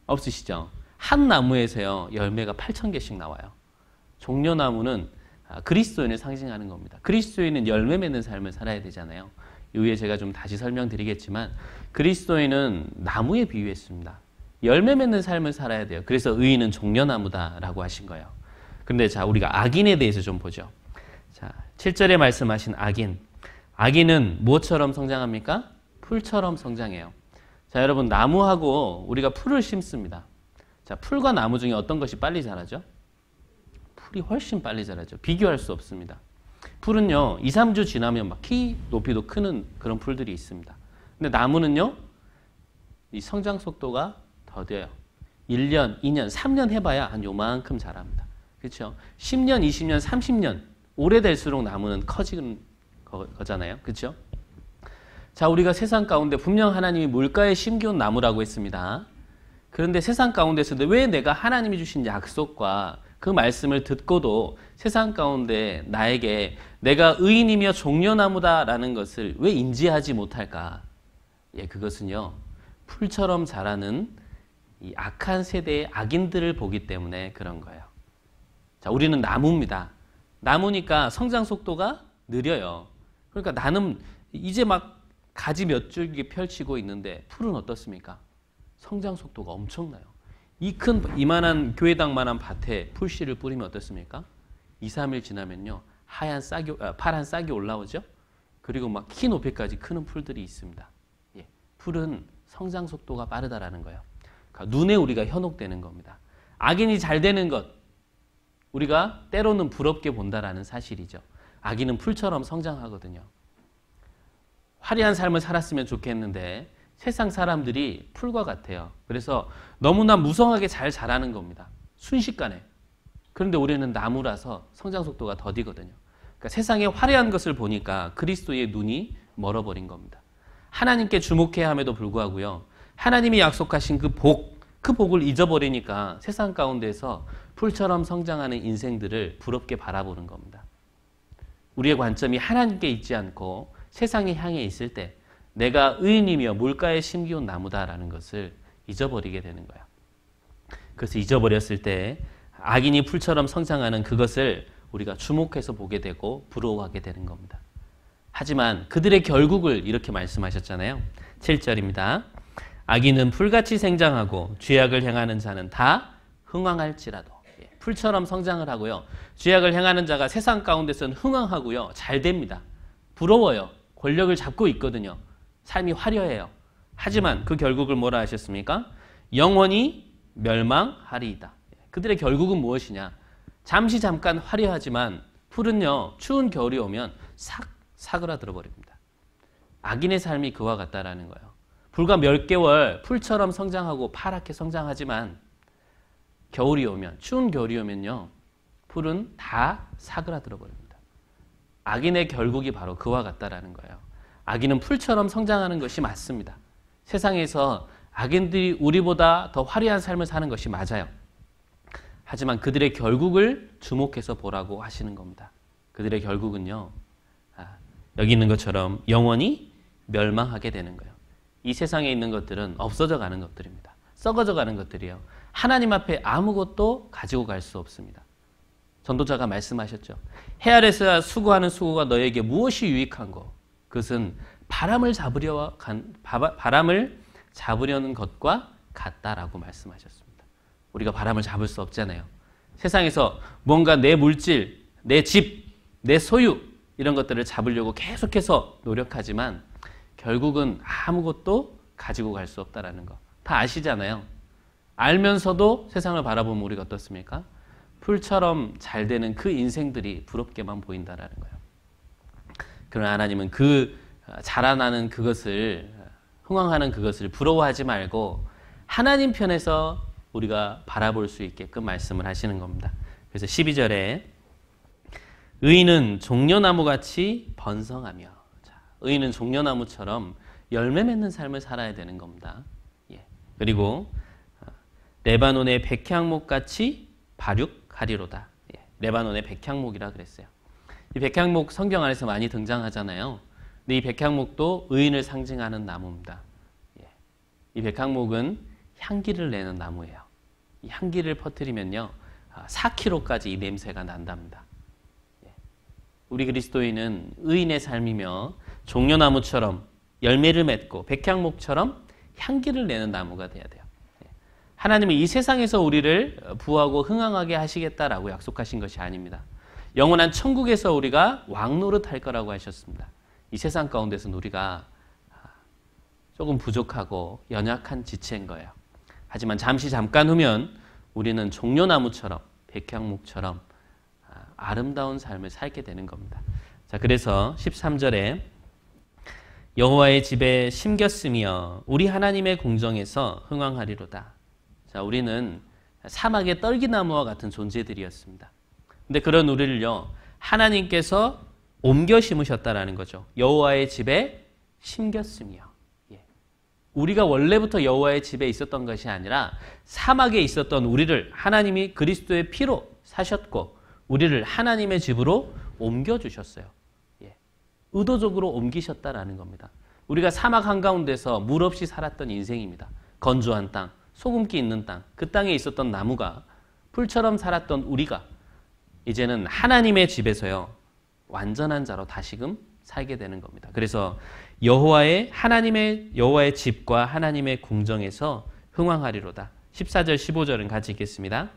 S1: 없으시죠? 한 나무에서요. 열매가 8,000개씩 나와요. 종려나무는 그리스도인을 상징하는 겁니다. 그리스도인은 열매 맺는 삶을 살아야 되잖아요. 이후에 제가 좀 다시 설명드리겠지만 그리스도인은 나무에 비유했습니다. 열매 맺는 삶을 살아야 돼요. 그래서 의인은 종려나무다라고 하신 거예요. 그런데 자, 우리가 악인에 대해서 좀 보죠. 자, 7절에 말씀하신 악인. 악인은 무엇처럼 성장합니까? 풀처럼 성장해요. 자, 여러분 나무하고 우리가 풀을 심습니다. 자, 풀과 나무 중에 어떤 것이 빨리 자라죠? 풀이 훨씬 빨리 자라죠. 비교할 수 없습니다. 풀은요 2, 3주 지나면 막 키 높이도 크는 그런 풀들이 있습니다. 근데 나무는요 이 성장 속도가 더뎌요. 1년, 2년, 3년 해봐야 한 요만큼 자랍니다. 그렇죠? 10년, 20년, 30년 오래될수록 나무는 커지는 거잖아요. 그렇죠? 자, 우리가 세상 가운데 분명 하나님이 물가에 심겨온 나무라고 했습니다. 그런데 세상 가운데서도 왜 내가 하나님이 주신 약속과 그 말씀을 듣고도 세상 가운데 나에게 내가 의인이며 종려나무다라는 것을 왜 인지하지 못할까? 예, 그것은요. 풀처럼 자라는 이 악한 세대의 악인들을 보기 때문에 그런 거예요. 자, 우리는 나무입니다. 나무니까 성장 속도가 느려요. 그러니까 나는 이제 막 가지 몇 줄기 펼치고 있는데 풀은 어떻습니까? 성장 속도가 엄청나요. 이만한 교회당만한 밭에 풀씨를 뿌리면 어떻습니까? 2, 3일 지나면요. 파란 싹이 올라오죠? 그리고 막 키 높이까지 크는 풀들이 있습니다. 예, 풀은 성장 속도가 빠르다라는 거예요. 그러니까 눈에 우리가 현혹되는 겁니다. 악인이 잘 되는 것, 우리가 때로는 부럽게 본다라는 사실이죠. 악인은 풀처럼 성장하거든요. 화려한 삶을 살았으면 좋겠는데 세상 사람들이 풀과 같아요. 그래서 너무나 무성하게 잘 자라는 겁니다. 순식간에. 그런데 우리는 나무라서 성장 속도가 더디거든요. 그러니까 세상의 화려한 것을 보니까 그리스도의 눈이 멀어버린 겁니다. 하나님께 주목해야 함에도 불구하고요. 하나님이 약속하신 그 복을 잊어버리니까 세상 가운데서 풀처럼 성장하는 인생들을 부럽게 바라보는 겁니다. 우리의 관점이 하나님께 있지 않고 세상에 향해 있을 때 내가 의인이며 물가에 심기운 나무다라는 것을 잊어버리게 되는 거예요. 그래서 잊어버렸을 때 악인이 풀처럼 성장하는 그것을 우리가 주목해서 보게 되고 부러워하게 되는 겁니다. 하지만 그들의 결국을 이렇게 말씀하셨잖아요. 7절입니다. 악인은 풀같이 생장하고 죄악을 행하는 자는 다 흥왕할지라도. 풀처럼 성장을 하고요. 죄악을 행하는 자가 세상 가운데서는 흥왕하고요. 잘 됩니다. 부러워요. 권력을 잡고 있거든요. 삶이 화려해요. 하지만 그 결국을 뭐라 하셨습니까? 영원히 멸망하리이다. 그들의 결국은 무엇이냐? 잠깐 화려하지만 풀은요. 추운 겨울이 오면 싹 사그라들어 버립니다. 악인의 삶이 그와 같다라는 거예요. 불과 몇 개월 풀처럼 성장하고 파랗게 성장하지만 겨울이 오면, 추운 겨울이 오면요. 풀은 다 사그라들어 버립니다. 악인의 결국이 바로 그와 같다라는 거예요. 악인은 풀처럼 성장하는 것이 맞습니다. 세상에서 악인들이 우리보다 더 화려한 삶을 사는 것이 맞아요. 하지만 그들의 결국을 주목해서 보라고 하시는 겁니다. 그들의 결국은요. 여기 있는 것처럼 영원히 멸망하게 되는 거예요. 이 세상에 있는 것들은 없어져 가는 것들입니다. 썩어져 가는 것들이에요. 하나님 앞에 아무것도 가지고 갈 수 없습니다. 전도자가 말씀하셨죠. 해 아래서 수고하는 수고가 너에게 무엇이 유익한고? 그것은 바람을 잡으려는 것과 같다라고 말씀하셨습니다. 우리가 바람을 잡을 수 없잖아요. 세상에서 뭔가 내 물질, 내 집, 내 소유 이런 것들을 잡으려고 계속해서 노력하지만 결국은 아무것도 가지고 갈 수 없다라는 거. 다 아시잖아요. 알면서도 세상을 바라보면 우리가 어떻습니까? 풀처럼 잘 되는 그 인생들이 부럽게만 보인다라는 거예요. 그러나 하나님은 그 자라나는 그것을, 흥왕하는 그것을 부러워하지 말고 하나님 편에서 우리가 바라볼 수 있게끔 말씀을 하시는 겁니다. 그래서 12절에 의인은 종려나무같이 번성하며, 의인은 종려나무처럼 열매 맺는 삶을 살아야 되는 겁니다. 그리고 레바논의 백향목같이 발육하리로다. 레바논의 백향목이라 그랬어요. 이 백향목 성경 안에서 많이 등장하잖아요. 근데 이 백향목도 의인을 상징하는 나무입니다. 이 백향목은 향기를 내는 나무예요. 이 향기를 퍼뜨리면요 4km까지 이 냄새가 난답니다. 우리 그리스도인은 의인의 삶이며 종려나무처럼 열매를 맺고 백향목처럼 향기를 내는 나무가 돼야 돼요. 하나님은 이 세상에서 우리를 부하고 흥왕하게 하시겠다라고 약속하신 것이 아닙니다. 영원한 천국에서 우리가 왕노릇할 거라고 하셨습니다. 이 세상 가운데서는 우리가 조금 부족하고 연약한 지체인 거예요. 하지만 잠깐 후면 우리는 종려나무처럼 백향목처럼 아름다운 삶을 살게 되는 겁니다. 자, 그래서 13절에 여호와의 집에 심겼으며 우리 하나님의 공정에서 흥왕하리로다. 자, 우리는 사막의 떨기나무와 같은 존재들이었습니다. 근데 그런 우리를요, 하나님께서 옮겨 심으셨다라는 거죠. 여호와의 집에 심겼으며. 우리가 원래부터 여호와의 집에 있었던 것이 아니라 사막에 있었던 우리를 하나님이 그리스도의 피로 사셨고 우리를 하나님의 집으로 옮겨주셨어요. 의도적으로 옮기셨다라는 겁니다. 우리가 사막 한가운데서 물 없이 살았던 인생입니다. 건조한 땅, 소금기 있는 땅, 그 땅에 있었던 나무가 풀처럼 살았던 우리가 이제는 하나님의 집에서요, 완전한 자로 다시금 살게 되는 겁니다. 그래서 여호와의 집과 하나님의 궁정에서 흥왕하리로다. 14절 15절은 같이 읽겠습니다.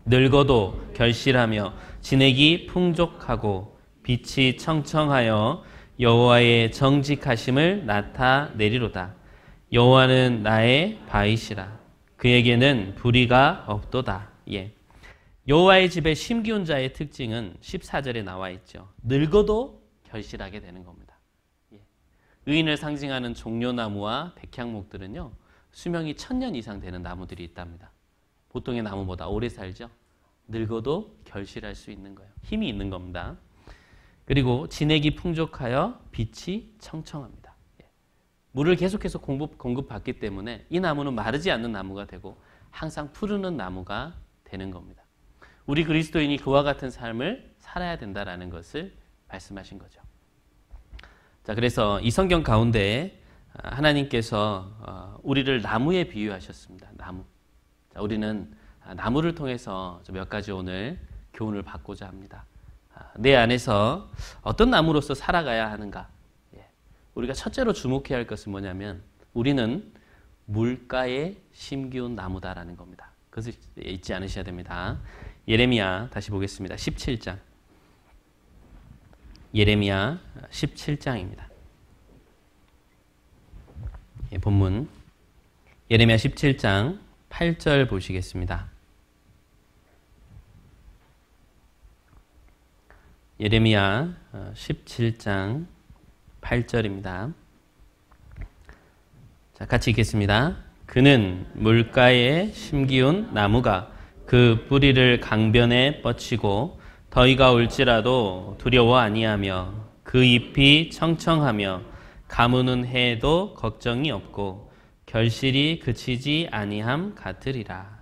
S1: 늙어도 결실하며 진액이 풍족하고 빛이 청청하여 여호와의 정직하심을 나타내리로다. 여호와는 나의 바위시라. 그에게는 불의가 없도다. 여호와의 집에 심기운 자의 특징은 14절에 나와 있죠. 늙어도 결실하게 되는 겁니다. 의인을 상징하는 종려나무와 백향목들은요, 수명이 1000년 이상 되는 나무들이 있답니다. 보통의 나무보다 오래 살죠. 늙어도 결실할 수 있는 거예요. 힘이 있는 겁니다. 그리고 진액이 풍족하여 빛이 청청합니다. 물을 계속해서 공급받기 때문에 이 나무는 마르지 않는 나무가 되고 항상 푸르는 나무가 되는 겁니다. 우리 그리스도인이 그와 같은 삶을 살아야 된다라는 것을 말씀하신 거죠. 자, 그래서 이 성경 가운데 하나님께서 우리를 나무에 비유하셨습니다. 나무. 자, 우리는 나무를 통해서 몇 가지 오늘 교훈을 받고자 합니다. 내 안에서 어떤 나무로서 살아가야 하는가? 우리가 첫째로 주목해야 할 것은 뭐냐면 우리는 물가에 심기운 나무다라는 겁니다. 그것을 잊지 않으셔야 됩니다. 예레미야 다시 보겠습니다. 17장. 예레미야 17장입니다. 본문 예레미야 17장 8절 보시겠습니다. 예레미야 17장 8절입니다. 자, 같이 읽겠습니다. 그는 물가에 심기운 나무가 그 뿌리를 강변에 뻗치고 더위가 올지라도 두려워 아니하며 그 잎이 청청하며 가무는 해도 걱정이 없고 결실이 그치지 아니함 같으리라.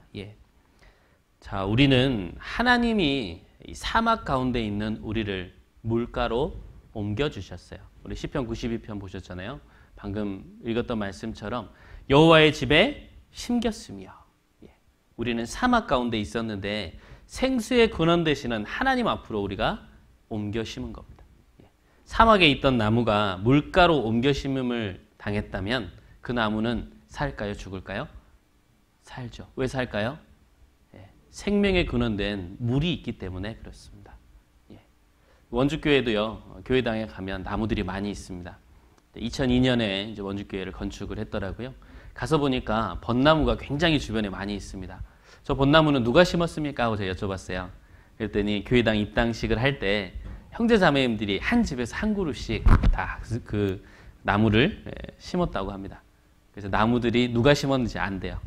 S1: 자, 우리는 하나님이 이 사막 가운데 있는 우리를 물가로 옮겨주셨어요. 우리 시편 92편 보셨잖아요. 방금 읽었던 말씀처럼 여호와의 집에 심겼으며, 우리는 사막 가운데 있었는데 생수의 근원 되시는 하나님 앞으로 우리가 옮겨 심은 겁니다. 사막에 있던 나무가 물가로 옮겨 심음을 당했다면 그 나무는 살까요? 죽을까요? 살죠. 왜 살까요? 생명의 근원된 물이 있기 때문에 그렇습니다. 원주교회도요, 교회당에 가면 나무들이 많이 있습니다. 2002년에 이제 원주교회를 건축을 했더라고요. 가서 보니까 벚나무가 굉장히 주변에 많이 있습니다. 저 벚나무는 누가 심었습니까? 하고 제가 여쭤봤어요. 그랬더니 교회당 입당식을 할 때 형제 자매님들이 한 집에서 한 그루씩 다 그 나무를 심었다고 합니다. 그래서 나무들이 누가 심었는지 안 돼요.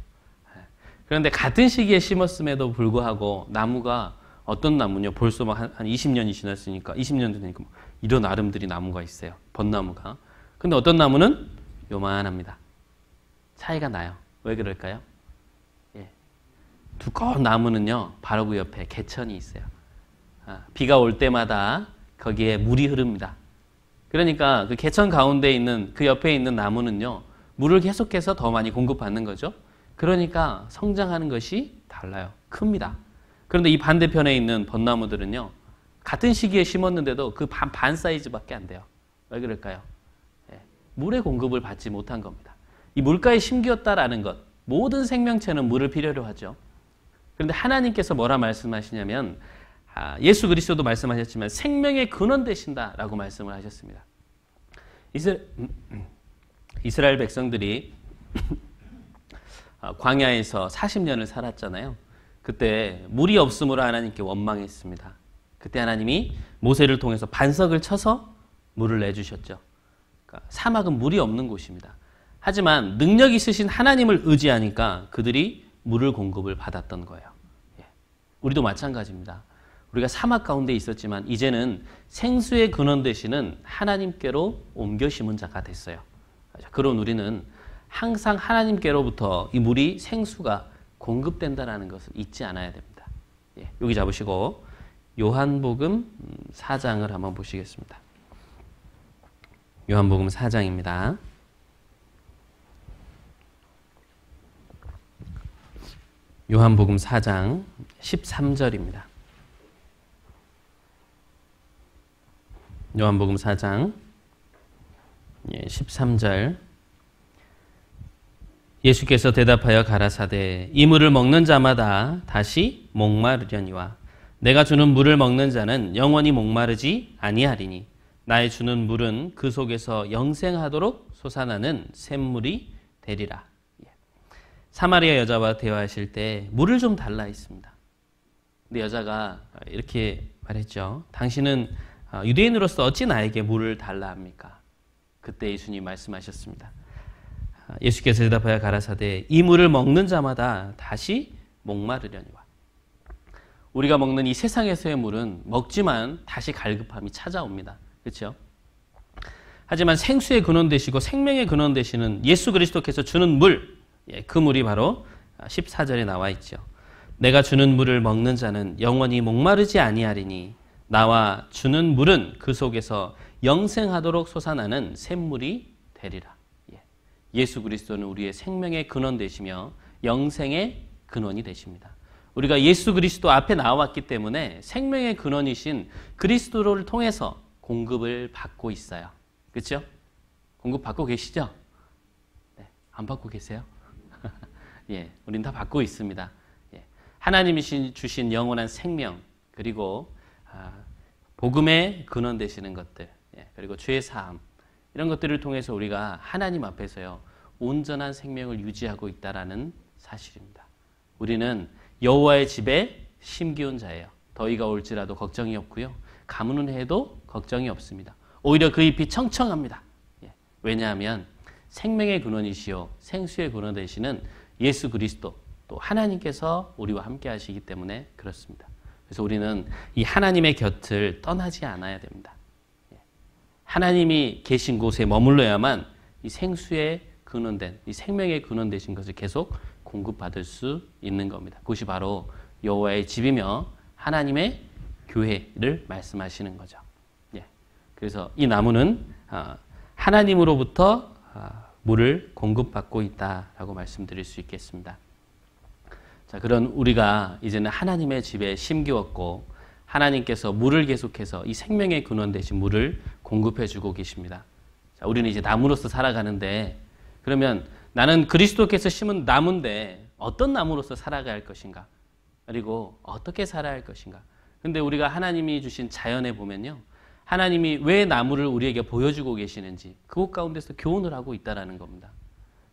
S1: 그런데 같은 시기에 심었음에도 불구하고 나무가 어떤 나무냐, 벌써 막 한 20년이 지났으니까 20년 되니까 이런 아름드리 나무가 있어요. 벚나무가. 근데 어떤 나무는 요만합니다. 차이가 나요. 왜 그럴까요? 두꺼운 나무는요, 바로 그 옆에 개천이 있어요. 비가 올 때마다 거기에 물이 흐릅니다. 그러니까 그 개천 가운데 있는 그 옆에 있는 나무는요, 물을 계속해서 더 많이 공급받는 거죠. 그러니까 성장하는 것이 달라요. 큽니다. 그런데 이 반대편에 있는 벚나무들은요, 같은 시기에 심었는데도 그 반 사이즈밖에 안 돼요. 왜 그럴까요? 물의 공급을 받지 못한 겁니다. 이 물가에 심기었다라는 것, 모든 생명체는 물을 필요로 하죠. 그런데 하나님께서 뭐라 말씀하시냐면 예수 그리스도도 말씀하셨지만 생명의 근원 되신다라고 말씀을 하셨습니다. 이스라엘 백성들이 광야에서 40년을 살았잖아요. 그때 물이 없음으로 하나님께 원망했습니다. 그때 하나님이 모세를 통해서 반석을 쳐서 물을 내주셨죠. 그러니까 사막은 물이 없는 곳입니다. 하지만 능력 있으신 하나님을 의지하니까 그들이 물을 공급을 받았던 거예요. 우리도 마찬가지입니다. 우리가 사막 가운데 있었지만 이제는 생수의 근원 되시는 하나님께로 옮겨 심은 자가 됐어요. 그런 우리는 항상 하나님께로부터 이 물이 생수가 공급된다는 것을 잊지 않아야 됩니다. 여기 잡으시고 요한복음 4장을 한번 보시겠습니다. 요한복음 4장입니다. 요한복음 4장 13절입니다. 요한복음 4장 13절 예수께서 대답하여 가라사대 이 물을 먹는 자마다 다시 목마르려니와 내가 주는 물을 먹는 자는 영원히 목마르지 아니하리니 나의 주는 물은 그 속에서 영생하도록 솟아나는 샘물이 되리라. 사마리아 여자와 대화하실 때 물을 좀 달라 했습니다. 근데 여자가 이렇게 말했죠. 당신은 유대인으로서 어찌 나에게 물을 달라 합니까? 그때 예수님 말씀하셨습니다. 예수께서 대답하여 가라사대 이 물을 먹는 자마다 다시 목마르려니와. 우리가 먹는 이 세상에서의 물은 먹지만 다시 갈급함이 찾아옵니다. 그렇죠? 하지만 생수의 근원 되시고 생명의 근원 되시는 예수 그리스도께서 주는 물, 그 물이 바로 14절에 나와 있죠. 내가 주는 물을 먹는 자는 영원히 목마르지 아니하리니 나와 주는 물은 그 속에서 영생하도록 솟아나는 샘물이 되리라. 예수 그리스도는 우리의 생명의 근원 되시며 영생의 근원이 되십니다. 우리가 예수 그리스도 앞에 나왔기 때문에 생명의 근원이신 그리스도를 통해서 공급을 받고 있어요. 그렇죠? 공급 받고 계시죠? 네, 안 받고 계세요? 우린 다 받고 있습니다. 하나님이 주신 영원한 생명 그리고 복음의 근원 되시는 것들 그리고 죄 사함 이런 것들을 통해서 우리가 하나님 앞에서요 온전한 생명을 유지하고 있다라는 사실입니다. 우리는 여호와의 집에 심기운 자예요. 더위가 올지라도 걱정이 없고요. 가뭄은 해도 걱정이 없습니다. 오히려 그 잎이 청청합니다. 왜냐하면 생명의 근원이시요 생수의 근원 되시는 예수 그리스도 또 하나님께서 우리와 함께 하시기 때문에 그렇습니다. 그래서 우리는 이 하나님의 곁을 떠나지 않아야 됩니다. 하나님이 계신 곳에 머물러야만 이 생수의 근원된 이 생명의 근원 되신 것을 계속 공급받을 수 있는 겁니다. 그것이 바로 여호와의 집이며 하나님의 교회를 말씀하시는 거죠. 그래서 이 나무는 하나님으로부터 물을 공급받고 있다라고 말씀드릴 수 있겠습니다. 자, 그런 우리가 이제는 하나님의 집에 심기웠고 하나님께서 물을 계속해서 이 생명의 근원 되신 물을 공급해 주고 계십니다. 자, 우리는 이제 나무로서 살아가는데 그러면 나는 그리스도께서 심은 나무인데 어떤 나무로서 살아가야 할 것인가? 그리고 어떻게 살아야 할 것인가? 근데 우리가 하나님이 주신 자연에 보면요. 하나님이 왜 나무를 우리에게 보여주고 계시는지 그곳 가운데서 교훈을 하고 있다는 겁니다.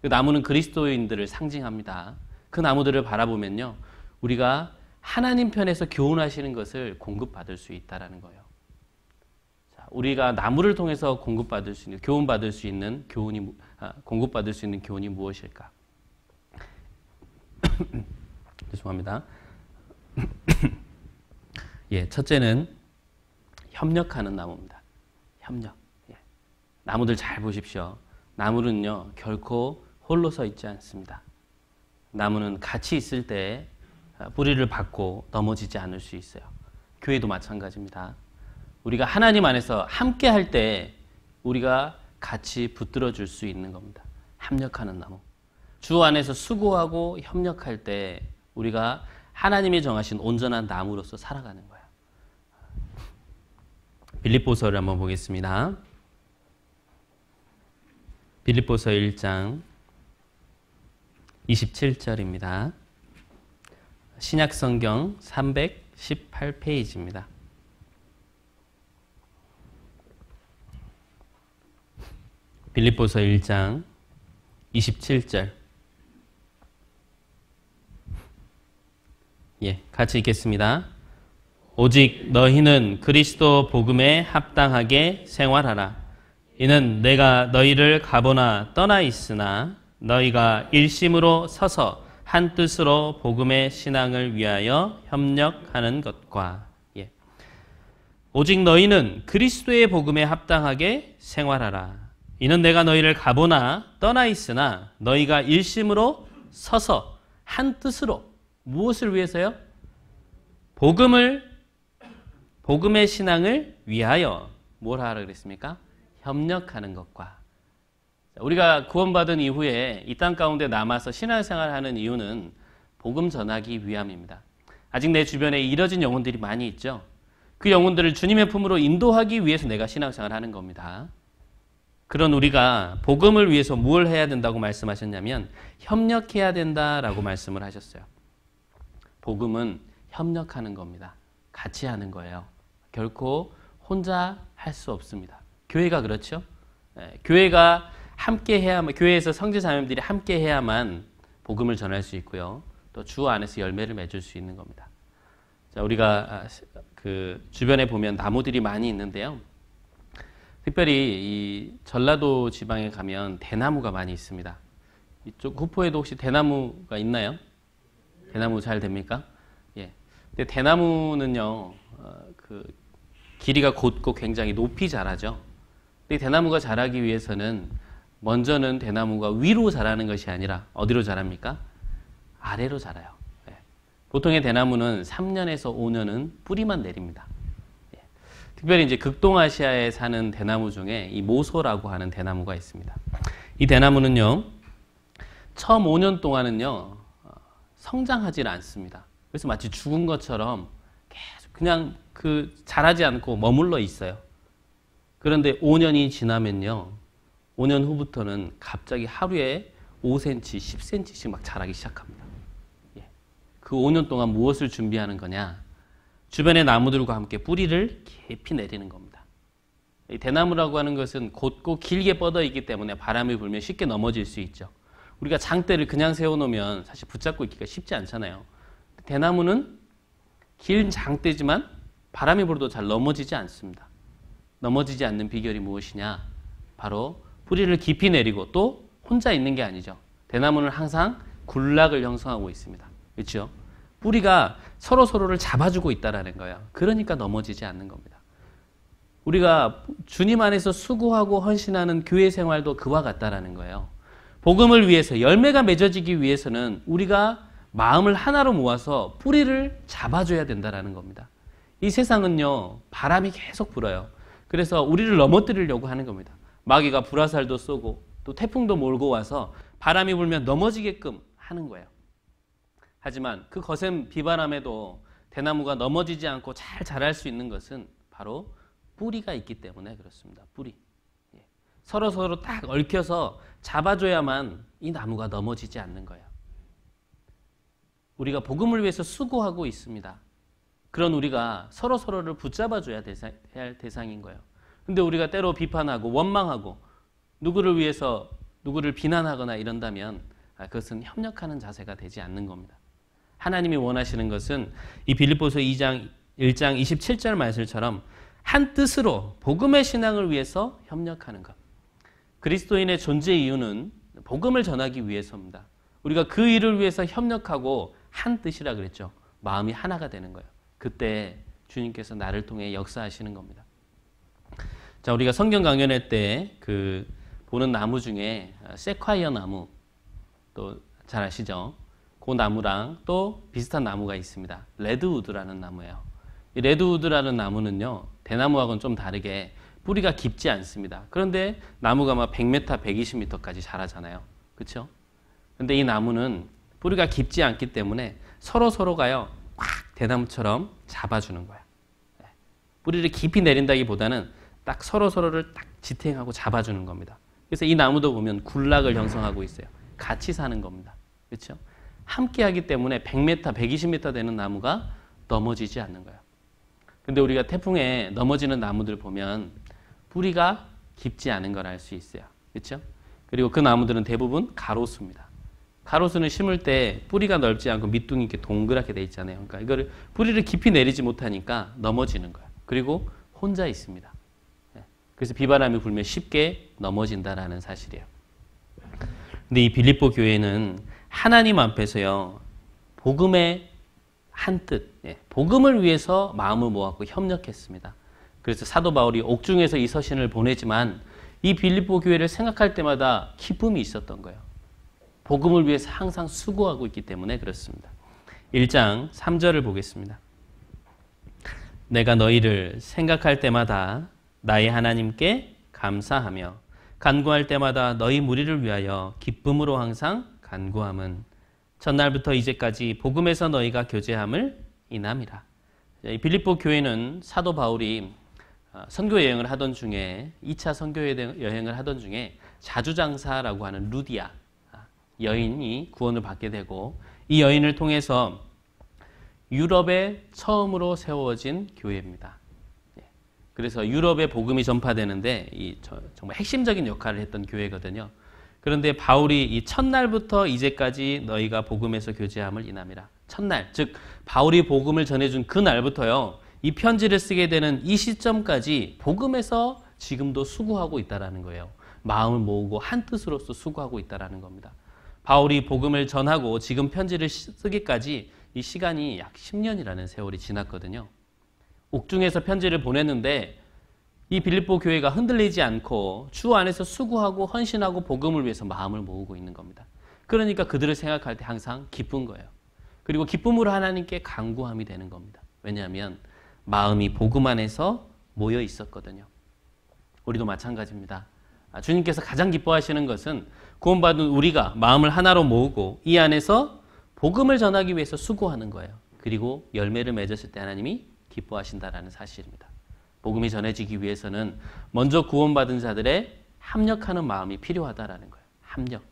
S1: 그 나무는 그리스도인들을 상징합니다. 그 나무들을 바라보면요. 우리가 하나님 편에서 교훈하시는 것을 공급받을 수 있다는 거예요. 자, 우리가 나무를 통해서 공급받을 수 있는, 교훈받을 수 있는 공급받을 수 있는 교훈이 무엇일까? 죄송합니다. 첫째는 협력하는 나무입니다. 협력. 나무들 잘 보십시오. 나무는요, 결코 홀로 서 있지 않습니다. 나무는 같이 있을 때 뿌리를 받고 넘어지지 않을 수 있어요. 교회도 마찬가지입니다. 우리가 하나님 안에서 함께 할 때 우리가 같이 붙들어 줄 수 있는 겁니다. 협력하는 나무. 주 안에서 수고하고 협력할 때 우리가 하나님이 정하신 온전한 나무로서 살아가는 거예요. 빌립보서를 한번 보겠습니다. 빌립보서 1장 27절입니다. 신약성경 318페이지입니다. 빌립보서 1장 27절. 같이 읽겠습니다. 오직 너희는 그리스도 복음에 합당하게 생활하라. 이는 내가 너희를 가보나 떠나 있으나 너희가 일심으로 서서 한 뜻으로 복음의 신앙을 위하여 협력하는 것과 오직 너희는 그리스도의 복음에 합당하게 생활하라. 이는 내가 너희를 가보나 떠나 있으나 너희가 일심으로 서서 한 뜻으로 무엇을 위해서요? 복음의 신앙을 위하여 뭘 하라 그랬습니까? 협력하는 것과. 우리가 구원받은 이후에 이 땅 가운데 남아서 신앙생활하는 이유는 복음 전하기 위함입니다. 아직 내 주변에 잃어진 영혼들이 많이 있죠. 그 영혼들을 주님의 품으로 인도하기 위해서 내가 신앙생활하는 겁니다. 그런 우리가 복음을 위해서 무엇을 해야 된다고 말씀하셨냐면 협력해야 된다라고 말씀을 하셨어요. 복음은 협력하는 겁니다. 같이 하는 거예요. 결코 혼자 할 수 없습니다. 교회가 그렇죠. 교회가 함께 해야만, 교회에서 성제자매들이 함께 해야만 복음을 전할 수 있고요. 또 주 안에서 열매를 맺을 수 있는 겁니다. 자, 우리가 그 주변에 보면 나무들이 많이 있는데요. 특별히 이 전라도 지방에 가면 대나무가 많이 있습니다. 이쪽 구포에도 혹시 대나무가 있나요? 대나무 잘 됩니까? 예. 근데 대나무는요, 그 길이가 곧고 굉장히 높이 자라죠. 근데 대나무가 자라기 위해서는 먼저는 대나무가 위로 자라는 것이 아니라 어디로 자랍니까? 아래로 자라요. 예. 보통의 대나무는 3년에서 5년은 뿌리만 내립니다. 예. 특별히 이제 극동아시아에 사는 대나무 중에 이 모소라고 하는 대나무가 있습니다. 이 대나무는요, 처음 5년 동안은요, 성장하지 않습니다. 그래서 마치 죽은 것처럼 계속 그냥 자라지 않고 머물러 있어요. 그런데 5년이 지나면요, 5년 후부터는 갑자기 하루에 5cm, 10cm씩 막 자라기 시작합니다. 예. 그 5년 동안 무엇을 준비하는 거냐? 주변의 나무들과 함께 뿌리를 깊이 내리는 겁니다. 이 대나무라고 하는 것은 곧고 길게 뻗어 있기 때문에 바람이 불면 쉽게 넘어질 수 있죠. 우리가 장대를 그냥 세워놓으면 사실 붙잡고 있기가 쉽지 않잖아요. 대나무는 긴 장대지만 바람이 불어도 잘 넘어지지 않습니다. 넘어지지 않는 비결이 무엇이냐? 바로 뿌리를 깊이 내리고 또 혼자 있는 게 아니죠. 대나무는 항상 군락을 형성하고 있습니다. 그렇죠? 뿌리가 서로를 잡아주고 있다는 거예요. 그러니까 넘어지지 않는 겁니다. 우리가 주님 안에서 수고하고 헌신하는 교회 생활도 그와 같다라는 거예요. 복음을 위해서 열매가 맺어지기 위해서는 우리가 마음을 하나로 모아서 뿌리를 잡아줘야 된다는 겁니다. 이 세상은요, 바람이 계속 불어요. 그래서 우리를 넘어뜨리려고 하는 겁니다. 마귀가 불화살도 쏘고 또 태풍도 몰고 와서 바람이 불면 넘어지게끔 하는 거예요. 하지만 그 거센 비바람에도 대나무가 넘어지지 않고 잘 자랄 수 있는 것은 바로 뿌리가 있기 때문에 그렇습니다. 뿌리. 서로 딱 얽혀서 잡아줘야만 이 나무가 넘어지지 않는 거예요. 우리가 복음을 위해서 수고하고 있습니다. 그런 우리가 서로를 붙잡아줘야 할 대상인 거예요. 근데 우리가 때로 비판하고 원망하고 누구를 위해서 누구를 비난하거나 이런다면 그것은 협력하는 자세가 되지 않는 겁니다. 하나님이 원하시는 것은 이 빌립보서 1장 27절 말씀처럼 한 뜻으로 복음의 신앙을 위해서 협력하는 것. 그리스도인의 존재 이유는 복음을 전하기 위해서입니다. 우리가 그 일을 위해서 협력하고 한 뜻이라 그랬죠. 마음이 하나가 되는 거예요. 그때 주님께서 나를 통해 역사하시는 겁니다. 자, 우리가 성경 강연할 때 보는 나무 중에 세콰이어 나무, 또 잘 아시죠? 그 나무랑 또 비슷한 나무가 있습니다. 레드우드라는 나무예요. 이 레드우드라는 나무는요, 대나무하고는 좀 다르게 뿌리가 깊지 않습니다. 그런데 나무가 막 100m, 120m까지 자라잖아요. 그렇죠? 근데 이 나무는 뿌리가 깊지 않기 때문에 서로가요, 꽉 대나무처럼 잡아주는 거예요. 뿌리를 깊이 내린다기보다는 딱 서로를 딱 지탱하고 잡아주는 겁니다. 그래서 이 나무도 보면 군락을 형성하고 있어요. 같이 사는 겁니다. 그렇죠? 함께 하기 때문에 100m, 120m 되는 나무가 넘어지지 않는 거예요. 근데 우리가 태풍에 넘어지는 나무들 보면 뿌리가 깊지 않은 걸 알 수 있어요. 그렇죠? 그리고 그 나무들은 대부분 가로수입니다. 가로수는 심을 때 뿌리가 넓지 않고 밑둥이 이렇게 동그랗게 돼 있잖아요. 그러니까 이거를 뿌리를 깊이 내리지 못하니까 넘어지는 거예요. 그리고 혼자 있습니다. 그래서 비바람이 불면 쉽게 넘어진다라는 사실이에요. 근데 이 빌립보 교회는 하나님 앞에서요, 복음의 한 뜻, 복음을 위해서 마음을 모았고 협력했습니다. 그래서 사도 바울이 옥중에서 이 서신을 보내지만 이 빌립보 교회를 생각할 때마다 기쁨이 있었던 거예요. 복음을 위해서 항상 수고하고 있기 때문에 그렇습니다. 1장 3절을 보겠습니다. 내가 너희를 생각할 때마다 나의 하나님께 감사하며 간구할 때마다 너희 무리를 위하여 기쁨으로 항상 간구함은 첫날부터 이제까지 복음에서 너희가 교제함을 인함이라. 이 빌립보 교회는 사도 바울이 선교 여행을 하던 중에 2차 선교 여행을 하던 중에 자주장사라고 하는 루디아 여인이 구원을 받게 되고 이 여인을 통해서 유럽에 처음으로 세워진 교회입니다. 그래서 유럽에 복음이 전파되는데 정말 핵심적인 역할을 했던 교회거든요. 그런데 바울이 이 첫날부터 이제까지 너희가 복음에서 교제함을 인함이라. 첫날, 즉 바울이 복음을 전해준 그 날부터요. 이 편지를 쓰게 되는 이 시점까지 복음에서 지금도 수고하고 있다라는 거예요. 마음을 모으고 한 뜻으로서 수고하고 있다라는 겁니다. 바울이 복음을 전하고 지금 편지를 쓰기까지 이 시간이 약 10년이라는 세월이 지났거든요. 옥중에서 편지를 보냈는데 이 빌립보 교회가 흔들리지 않고 주 안에서 수고하고 헌신하고 복음을 위해서 마음을 모으고 있는 겁니다. 그러니까 그들을 생각할 때 항상 기쁜 거예요. 그리고 기쁨으로 하나님께 간구함이 되는 겁니다. 왜냐하면 마음이 복음 안에서 모여 있었거든요. 우리도 마찬가지입니다. 주님께서 가장 기뻐하시는 것은 구원받은 우리가 마음을 하나로 모으고 이 안에서 복음을 전하기 위해서 수고하는 거예요. 그리고 열매를 맺었을 때 하나님이 기뻐하신다라는 사실입니다. 복음이 전해지기 위해서는 먼저 구원받은 자들의 합력하는 마음이 필요하다라는 거예요. 합력.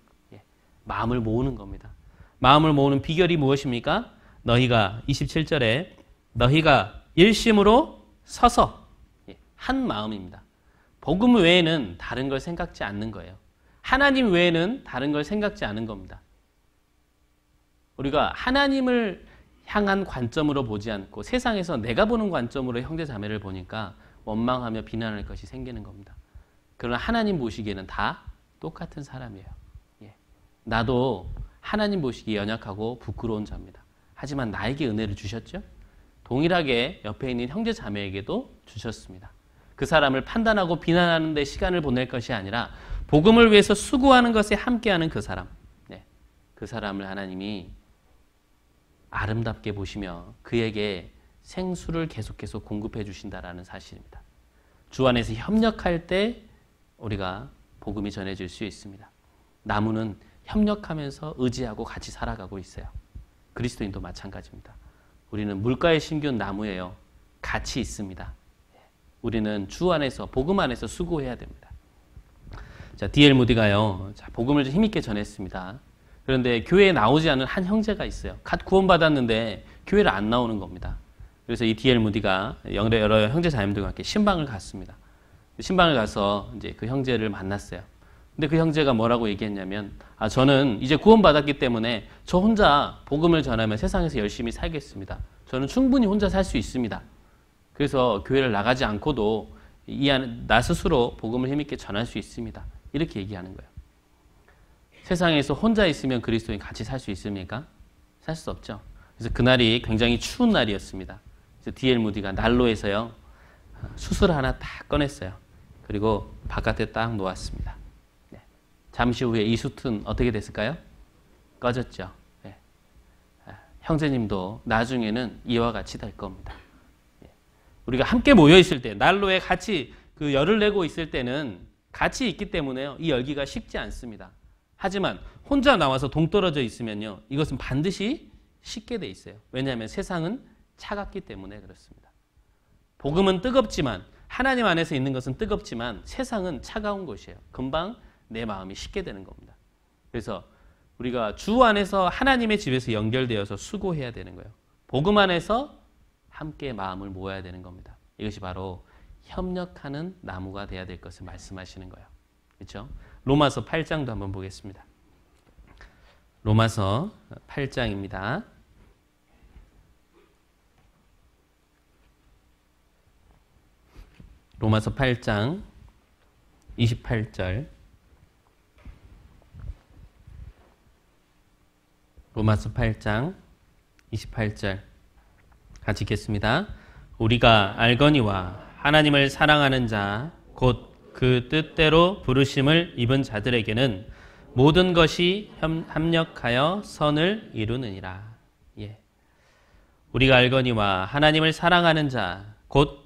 S1: 마음을 모으는 겁니다. 마음을 모으는 비결이 무엇입니까? 너희가 27절에 너희가 일심으로 서서 한 마음입니다. 복음 외에는 다른 걸 생각지 않는 거예요. 하나님 외에는 다른 걸 생각지 않은 겁니다. 우리가 하나님을 향한 관점으로 보지 않고 세상에서 내가 보는 관점으로 형제 자매를 보니까 원망하며 비난할 것이 생기는 겁니다. 그러나 하나님 보시기에는 다 똑같은 사람이에요. 나도 하나님 보시기에 연약하고 부끄러운 자입니다. 하지만 나에게 은혜를 주셨죠? 동일하게 옆에 있는 형제 자매에게도 주셨습니다. 그 사람을 판단하고 비난하는 데 시간을 보낼 것이 아니라 복음을 위해서 수고하는 것에 함께하는 그 사람, 그 사람을 하나님이 아름답게 보시며 그에게 생수를 계속해서 공급해 주신다라는 사실입니다. 주 안에서 협력할 때 우리가 복음이 전해질 수 있습니다. 나무는 협력하면서 의지하고 같이 살아가고 있어요. 그리스도인도 마찬가지입니다. 우리는 물가에 심겨온 나무예요. 같이 있습니다. 우리는 주 안에서 복음 안에서 수고해야 됩니다. 자, D.L. 무디가요. 복음을 힘있게 전했습니다. 그런데 교회에 나오지 않은 한 형제가 있어요. 갓 구원받았는데 교회를 안 나오는 겁니다. 그래서 이 D.L. 무디가 여러 형제 자매들과 함께 신방을 갔습니다. 신방을 가서 이제 그 형제를 만났어요. 근데 그 형제가 뭐라고 얘기했냐면, 저는 이제 구원받았기 때문에 저 혼자 복음을 전하면 세상에서 열심히 살겠습니다. 저는 충분히 혼자 살 수 있습니다. 그래서 교회를 나가지 않고도 나 스스로 복음을 힘있게 전할 수 있습니다. 이렇게 얘기하는 거예요. 세상에서 혼자 있으면 그리스도인 같이 살 수 있습니까? 살 수 없죠. 그래서 그날이 굉장히 추운 날이었습니다. 그래서 D.L. 무디가 난로에서요, 숯을 하나 딱 꺼냈어요. 그리고 바깥에 딱 놓았습니다. 잠시 후에 이 숯은 어떻게 됐을까요? 꺼졌죠. 형제님도 나중에는 이와 같이 될 겁니다. 우리가 함께 모여 있을 때, 난로에 같이 그 열을 내고 있을 때는 같이 있기 때문에요, 이 열기가 식지 않습니다. 하지만 혼자 나와서 동떨어져 있으면요, 이것은 반드시 식게 돼 있어요. 왜냐하면 세상은 차갑기 때문에 그렇습니다. 복음은 뜨겁지만, 하나님 안에서 있는 것은 뜨겁지만 세상은 차가운 것이에요. 금방 내 마음이 식게 되는 겁니다. 그래서 우리가 주 안에서 하나님의 집에서 연결되어서 수고해야 되는 거예요. 복음 안에서 함께 마음을 모아야 되는 겁니다. 이것이 바로 협력하는 나무가 돼야 될 것을 말씀하시는 거예요. 그렇죠? 로마서 8장도 한번 보겠습니다. 로마서 8장입니다. 로마서 8장 28절. 로마서 8장 28절 같이 읽겠습니다. 우리가 알거니와 하나님을 사랑하는 자 곧 그 뜻대로 부르심을 입은 자들에게는 모든 것이 합력하여 선을 이루느니라. 예. 우리가 알거니와 하나님을 사랑하는 자 곧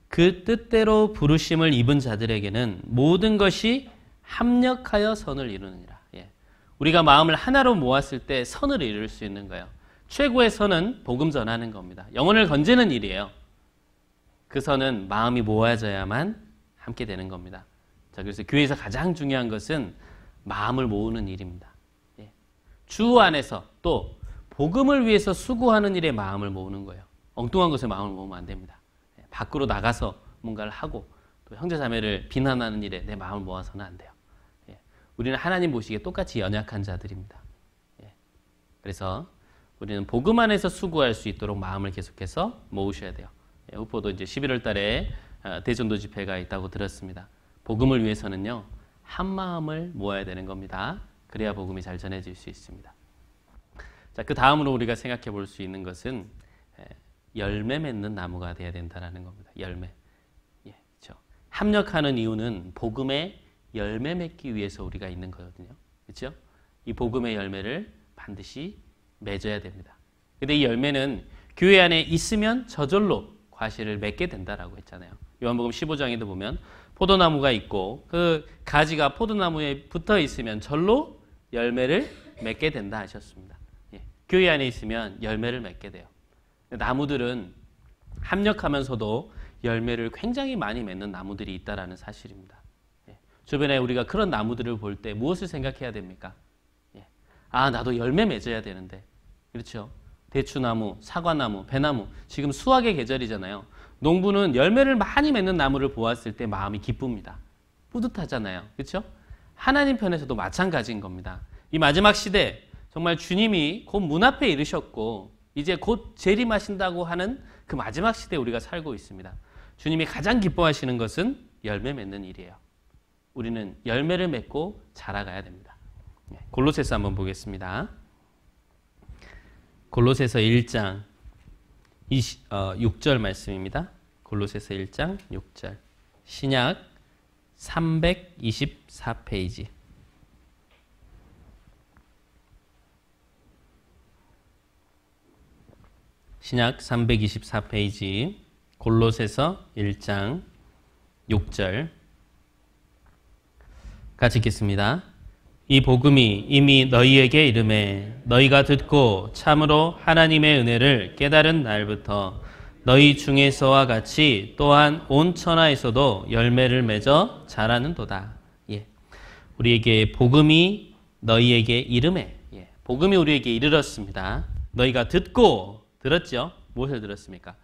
S1: 그 뜻대로 부르심을 입은 자들에게는 모든 것이 합력하여 선을 이루느니라. 예. 우리가 마음을 하나로 모았을 때 선을 이룰 수 있는 거예요. 최고의 선은 복음 전하는 겁니다. 영혼을 건지는 일이에요. 그 선은 마음이 모아져야만 함께 되는 겁니다. 자, 그래서 교회에서 가장 중요한 것은 마음을 모으는 일입니다. 예. 주 안에서 또 복음을 위해서 수고하는 일에 마음을 모으는 거예요. 엉뚱한 것에 마음을 모으면 안 됩니다. 예. 밖으로 나가서 뭔가를 하고 또 형제자매를 비난하는 일에 내 마음을 모아서는 안 돼요. 예. 우리는 하나님 보시기에 똑같이 연약한 자들입니다. 예. 그래서 우리는 복음 안에서 수고할 수 있도록 마음을 계속해서 모으셔야 돼요. 예. 후포도 이제 11월 달에 대전도 집회가 있다고 들었습니다. 복음을 위해서는요, 한 마음을 모아야 되는 겁니다. 그래야 복음이 잘 전해질 수 있습니다. 자, 그 다음으로 우리가 생각해 볼 수 있는 것은 열매 맺는 나무가 되어야 된다는 겁니다. 열매. 예, 그렇죠. 합력하는 이유는 복음의 열매 맺기 위해서 우리가 있는 거거든요. 그렇죠? 이 복음의 열매를 반드시 맺어야 됩니다. 근데 이 열매는 교회 안에 있으면 저절로 과실을 맺게 된다라고 했잖아요. 요한복음 15장에도 보면 포도나무가 있고 그 가지가 포도나무에 붙어 있으면 절로 열매를 맺게 된다 하셨습니다. 예. 교회 안에 있으면 열매를 맺게 돼요. 나무들은 합력하면서도 열매를 굉장히 많이 맺는 나무들이 있다라는 사실입니다. 예. 주변에 우리가 그런 나무들을 볼 때 무엇을 생각해야 됩니까? 예. 아, 나도 열매 맺어야 되는데. 그렇죠? 대추나무, 사과나무, 배나무, 지금 수확의 계절이잖아요. 농부는 열매를 많이 맺는 나무를 보았을 때 마음이 기쁩니다. 뿌듯하잖아요. 그렇죠? 하나님 편에서도 마찬가지인 겁니다. 이 마지막 시대 정말 주님이 곧 문 앞에 이르셨고 이제 곧 재림하신다고 하는 그 마지막 시대에 우리가 살고 있습니다. 주님이 가장 기뻐하시는 것은 열매 맺는 일이에요. 우리는 열매를 맺고 자라가야 됩니다. 골로새서 한번 보겠습니다. 골로새서 1장 6절 말씀입니다. 골로새서 1장 6절. 신약 324페이지. 신약 324페이지. 골로새서 1장 6절. 같이 읽겠습니다. 이 복음이 이미 너희에게 이르매 너희가 듣고 참으로 하나님의 은혜를 깨달은 날부터 너희 중에서와 같이 또한 온 천하에서도 열매를 맺어 자라는도다. 예. 우리에게 복음이 너희에게 이르매. 예. 복음이 우리에게 이르렀습니다. 너희가 듣고 들었죠? 무엇을 들었습니까?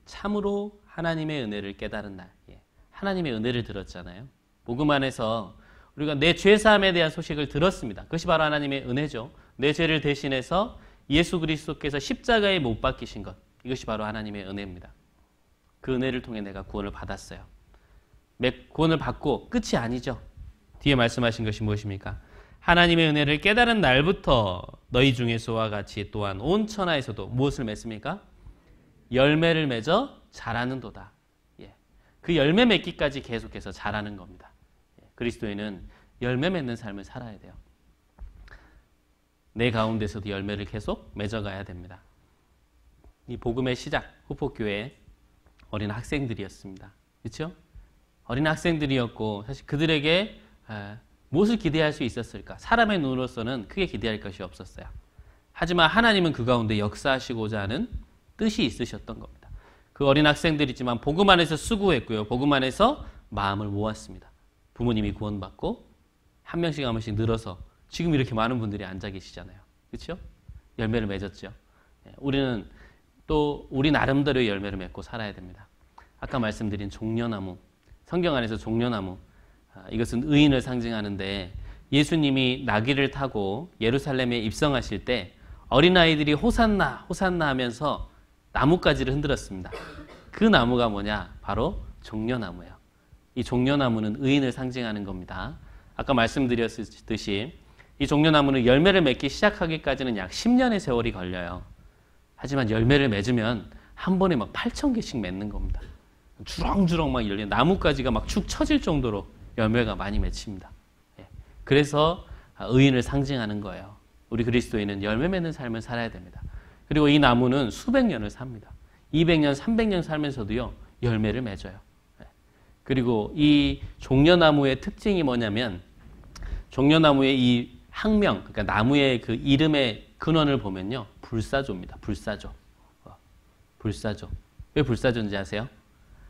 S1: 참으로 하나님의 은혜를 깨달은 날. 예. 하나님의 은혜를 들었잖아요. 복음 안에서 우리가 내 죄사함에 대한 소식을 들었습니다. 그것이 바로 하나님의 은혜죠. 내 죄를 대신해서 예수 그리스도께서 십자가에 못 박히신 것. 이것이 바로 하나님의 은혜입니다. 그 은혜를 통해 내가 구원을 받았어요. 구원을 받고 끝이 아니죠. 뒤에 말씀하신 것이 무엇입니까? 하나님의 은혜를 깨달은 날부터 너희 중에서와 같이 또한 온 천하에서도 무엇을 맺습니까? 열매를 맺어 자라는도다. 예. 그 열매 맺기까지 계속해서 자라는 겁니다. 그리스도인은 열매 맺는 삶을 살아야 돼요. 내 가운데서도 열매를 계속 맺어가야 됩니다. 이 복음의 시작, 후포교회 어린 학생들이었습니다. 그렇죠? 어린 학생들이었고 사실 그들에게 무엇을 기대할 수 있었을까? 사람의 눈으로서는 크게 기대할 것이 없었어요. 하지만 하나님은 그 가운데 역사하시고자 하는 뜻이 있으셨던 겁니다. 그 어린 학생들이지만 복음 안에서 수고했고요. 복음 안에서 마음을 모았습니다. 부모님이 구원받고 한 명씩 한 명씩 늘어서 지금 이렇게 많은 분들이 앉아 계시잖아요. 그렇죠? 열매를 맺었죠. 우리는 또 우리 나름대로의 열매를 맺고 살아야 됩니다. 아까 말씀드린 종려나무, 성경 안에서 종려나무, 이것은 의인을 상징하는데 예수님이 나귀를 타고 예루살렘에 입성하실 때 어린아이들이 호산나 호산나 하면서 나뭇가지를 흔들었습니다. 그 나무가 뭐냐? 바로 종려나무예요. 이 종려나무는 의인을 상징하는 겁니다. 아까 말씀드렸듯이 이 종려나무는 열매를 맺기 시작하기까지는 약 10년의 세월이 걸려요. 하지만 열매를 맺으면 한 번에 막 8,000개씩 맺는 겁니다. 주렁주렁 막 열리는 나뭇가지가 막 축 처질 정도로 열매가 많이 맺힙니다. 그래서 의인을 상징하는 거예요. 우리 그리스도인은 열매 맺는 삶을 살아야 됩니다. 그리고 이 나무는 수백 년을 삽니다. 200년, 300년 살면서도요, 열매를 맺어요. 그리고 이 종려나무의 특징이 뭐냐면, 종려나무의 이 학명, 그러니까 나무의 그 이름의 근원을 보면요, 불사조입니다. 불사조. 불사조. 왜 불사조인지 아세요?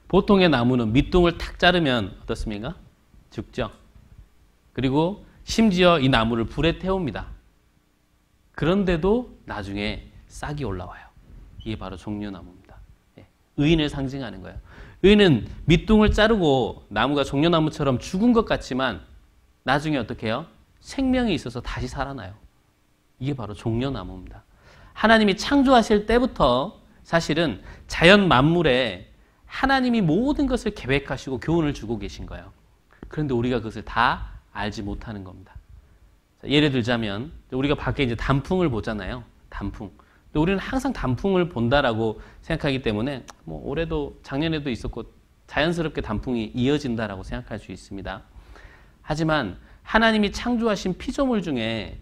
S1: 보통의 나무는 밑둥을 탁 자르면 어떻습니까? 죽죠. 그리고 심지어 이 나무를 불에 태웁니다. 그런데도 나중에 싹이 올라와요. 이게 바로 종려나무입니다. 의인을 상징하는 거예요. 의인은 밑둥을 자르고 나무가 종려나무처럼 죽은 것 같지만 나중에 어떻게 해요? 생명이 있어서 다시 살아나요. 이게 바로 종려나무입니다. 하나님이 창조하실 때부터 사실은 자연 만물에 하나님이 모든 것을 계획하시고 교훈을 주고 계신 거예요. 그런데 우리가 그것을 다 알지 못하는 겁니다. 예를 들자면 우리가 밖에 이제 단풍을 보잖아요. 단풍. 근데 우리는 항상 단풍을 본다라고 생각하기 때문에 뭐 올해도 작년에도 있었고 자연스럽게 단풍이 이어진다라고 생각할 수 있습니다. 하지만 하나님이 창조하신 피조물 중에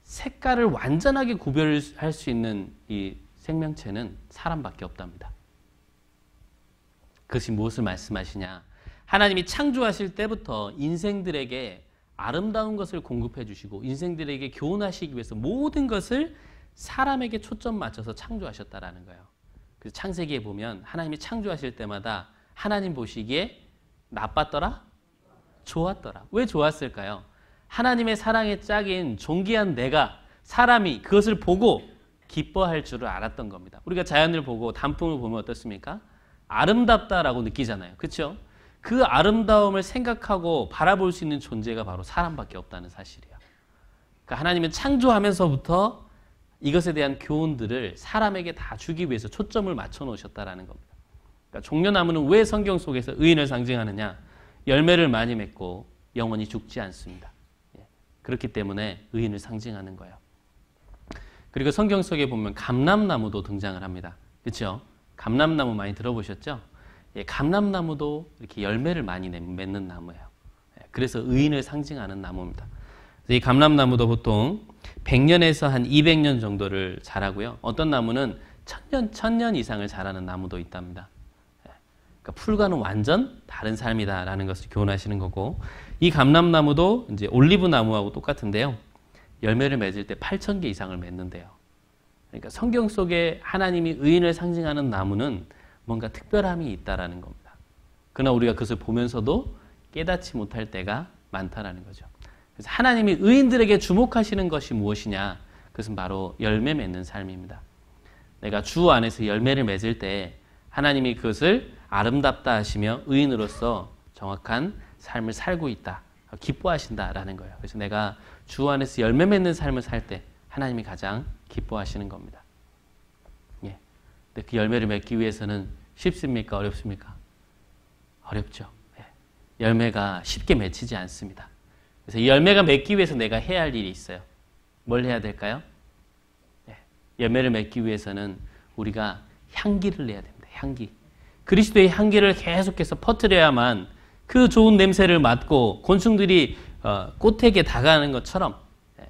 S1: 색깔을 완전하게 구별할 수 있는 이 생명체는 사람밖에 없답니다. 그것이 무엇을 말씀하시냐? 하나님이 창조하실 때부터 인생들에게 아름다운 것을 공급해 주시고 인생들에게 교훈하시기 위해서 모든 것을 사람에게 초점 맞춰서 창조하셨다라는 거예요. 그래서 창세기에 보면 하나님이 창조하실 때마다 하나님 보시기에 나빴더라? 좋았더라. 왜 좋았을까요? 하나님의 사랑의 짝인 존귀한 내가 사람이 그것을 보고 기뻐할 줄을 알았던 겁니다. 우리가 자연을 보고 단풍을 보면 어떻습니까? 아름답다라고 느끼잖아요. 그렇죠? 그 아름다움을 생각하고 바라볼 수 있는 존재가 바로 사람밖에 없다는 사실이에요. 그러니까 하나님은 창조하면서부터 이것에 대한 교훈들을 사람에게 다 주기 위해서 초점을 맞춰 놓으셨다라는 겁니다. 그러니까 종려나무는 왜 성경 속에서 의인을 상징하느냐? 열매를 많이 맺고 영원히 죽지 않습니다. 그렇기 때문에 의인을 상징하는 거예요. 그리고 성경 속에 보면 감람나무도 등장을 합니다. 그렇죠? 감람나무 많이 들어보셨죠? 감람나무도 이렇게 열매를 많이 맺는 나무예요. 그래서 의인을 상징하는 나무입니다. 이 감람나무도 보통 100년에서 한 200년 정도를 자라고요. 어떤 나무는 1000년 이상을 자라는 나무도 있답니다. 그러니까 풀과는 완전 다른 삶이다라는 것을 교훈하시는 거고, 이 감람나무도 이제 올리브 나무하고 똑같은데요. 열매를 맺을 때 8,000개 이상을 맺는데요. 그러니까 성경 속에 하나님이 의인을 상징하는 나무는 뭔가 특별함이 있다라는 겁니다. 그러나 우리가 그것을 보면서도 깨닫지 못할 때가 많다라는 거죠. 그래서 하나님이 의인들에게 주목하시는 것이 무엇이냐? 그것은 바로 열매 맺는 삶입니다. 내가 주 안에서 열매를 맺을 때 하나님이 그것을 아름답다 하시며 의인으로서 정확한 삶을 살고 있다, 기뻐하신다라는 거예요. 그래서 내가 주 안에서 열매 맺는 삶을 살 때 하나님이 가장 기뻐하시는 겁니다. 근데 그 열매를 맺기 위해서는 쉽습니까? 어렵습니까? 어렵죠. 열매가 쉽게 맺히지 않습니다. 그래서 이 열매가 맺기 위해서 내가 해야 할 일이 있어요. 뭘 해야 될까요? 열매를 맺기 위해서는 우리가 향기를 내야 됩니다. 향기. 그리스도의 향기를 계속해서 퍼뜨려야만 그 좋은 냄새를 맡고 곤충들이 꽃에게 다가가는 것처럼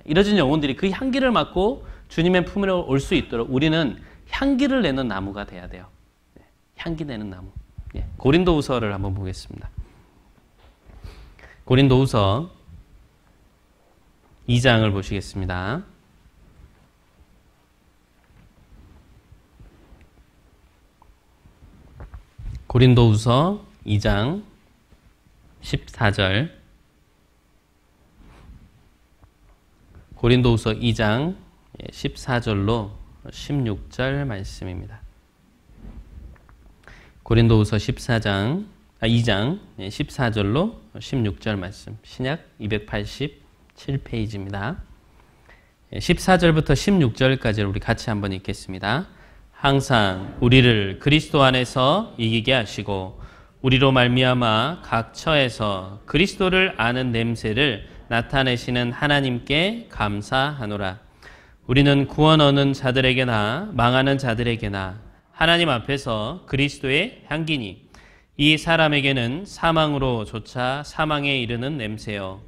S1: 이뤄진 영혼들이 그 향기를 맡고 주님의 품으로 올 수 있도록 우리는 향기를 내는 나무가 돼야 돼요. 향기 내는 나무. 고린도후서를 한번 보겠습니다. 고린도후서 2장을 보시겠습니다. 고린도후서 2장 14절. 고린도후서 2장 14절로 16절 말씀입니다. 고린도후서 2장 14절로 16절 말씀. 신약 287 7페이지입니다. 14절부터 16절까지 우리 같이 한번 읽겠습니다. 항상 우리를 그리스도 안에서 이기게 하시고 우리로 말미암아 각 처에서 그리스도를 아는 냄새를 나타내시는 하나님께 감사하노라. 우리는 구원 얻는 자들에게나 망하는 자들에게나 하나님 앞에서 그리스도의 향기니 이 사람에게는 사망으로조차 사망에 이르는 냄새요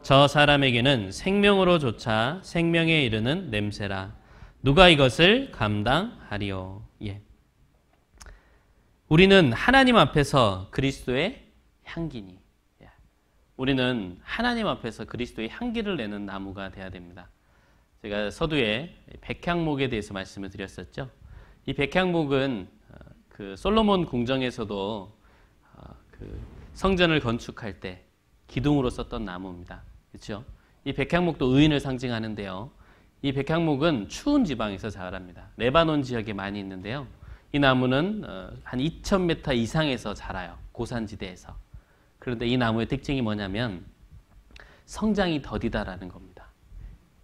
S1: 저 사람에게는 생명으로조차 생명에 이르는 냄새라. 누가 이것을 감당하리요? 예. 우리는 하나님 앞에서 그리스도의 향기니. 예. 우리는 하나님 앞에서 그리스도의 향기를 내는 나무가 되어야 됩니다. 제가 서두에 백향목에 대해서 말씀을 드렸었죠. 이 백향목은 그 솔로몬 궁정에서도 그 성전을 건축할 때 기둥으로 썼던 나무입니다. 그렇죠? 이 백향목도 의인을 상징하는데요. 이 백향목은 추운 지방에서 자랍니다. 레바논 지역에 많이 있는데요. 이 나무는 한 2,000m 이상에서 자라요. 고산지대에서. 그런데 이 나무의 특징이 뭐냐면 성장이 더디다라는 겁니다.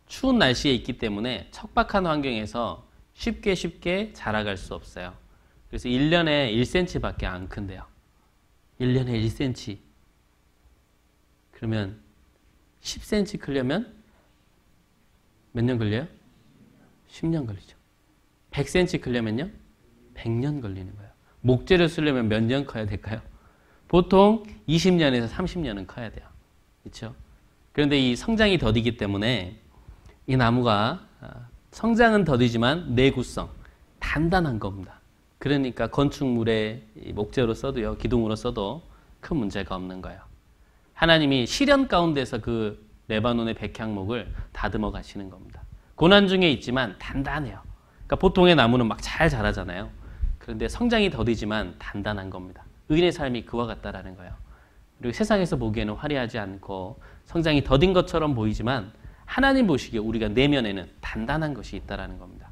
S1: 추운 날씨에 있기 때문에 척박한 환경에서 쉽게 자라갈 수 없어요. 그래서 1년에 1cm밖에 안 큰대요. 1년에 1cm. 그러면 10cm 크려면 몇 년 걸려요? 10년 걸리죠. 100cm 크려면요? 100년 걸리는 거예요. 목재를 쓰려면 몇 년 커야 될까요? 보통 20년에서 30년은 커야 돼요. 그렇죠? 그런데 이 성장이 더디기 때문에 이 나무가 성장은 더디지만 내구성, 단단한 겁니다. 그러니까 건축물에 목재로 써도요, 기둥으로 써도 큰 문제가 없는 거예요. 하나님이 시련 가운데서 그 레바논의 백향목을 다듬어 가시는 겁니다. 고난 중에 있지만 단단해요. 그러니까 보통의 나무는 막 잘 자라잖아요. 그런데 성장이 더디지만 단단한 겁니다. 의인의 삶이 그와 같다라는 거예요. 그리고 세상에서 보기에는 화려하지 않고 성장이 더딘 것처럼 보이지만 하나님 보시기에 우리가 내면에는 단단한 것이 있다라는 겁니다.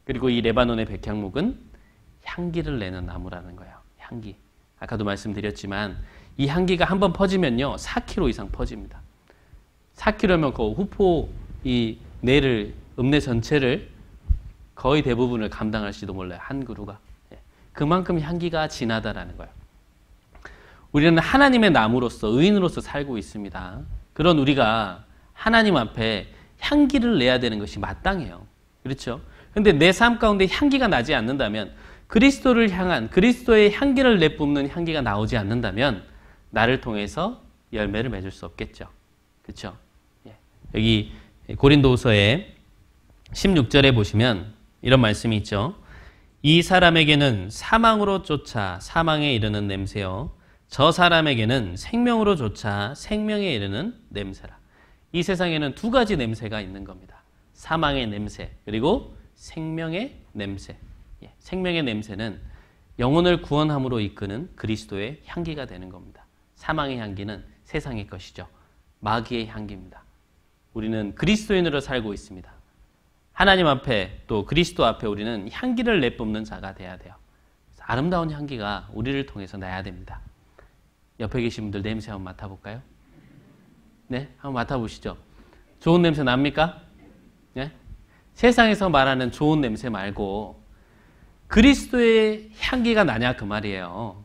S1: 그리고 이 레바논의 백향목은 향기를 내는 나무라는 거예요. 향기. 아까도 말씀드렸지만 이 향기가 한번 퍼지면요 4km 이상 퍼집니다. 4km면 그 후포 이 뇌를 읍내 전체를 거의 대부분을 감당할지도 몰라요. 한 그루가. 그만큼 향기가 진하다라는 거예요. 우리는 하나님의 나무로서 의인으로서 살고 있습니다. 그런 우리가 하나님 앞에 향기를 내야 되는 것이 마땅해요. 그렇죠? 그런데 내 삶 가운데 향기가 나지 않는다면 그리스도를 향한 그리스도의 향기를 내뿜는 향기가 나오지 않는다면 나를 통해서 열매를 맺을 수 없겠죠. 그렇죠? 여기 고린도후서의 16절에 보시면 이런 말씀이 있죠. 이 사람에게는 사망으로 쫓아 사망에 이르는 냄새요 저 사람에게는 생명으로 쫓아 생명에 이르는 냄새라. 이 세상에는 두 가지 냄새가 있는 겁니다. 사망의 냄새 그리고 생명의 냄새. 생명의 냄새는 영혼을 구원함으로 이끄는 그리스도의 향기가 되는 겁니다. 사망의 향기는 세상의 것이죠. 마귀의 향기입니다. 우리는 그리스도인으로 살고 있습니다. 하나님 앞에 또 그리스도 앞에 우리는 향기를 내뿜는 자가 돼야 돼요. 아름다운 향기가 우리를 통해서 나야 됩니다. 옆에 계신 분들 냄새 한번 맡아볼까요? 네, 한번 맡아보시죠. 좋은 냄새 납니까? 네? 세상에서 말하는 좋은 냄새 말고 그리스도의 향기가 나냐 그 말이에요.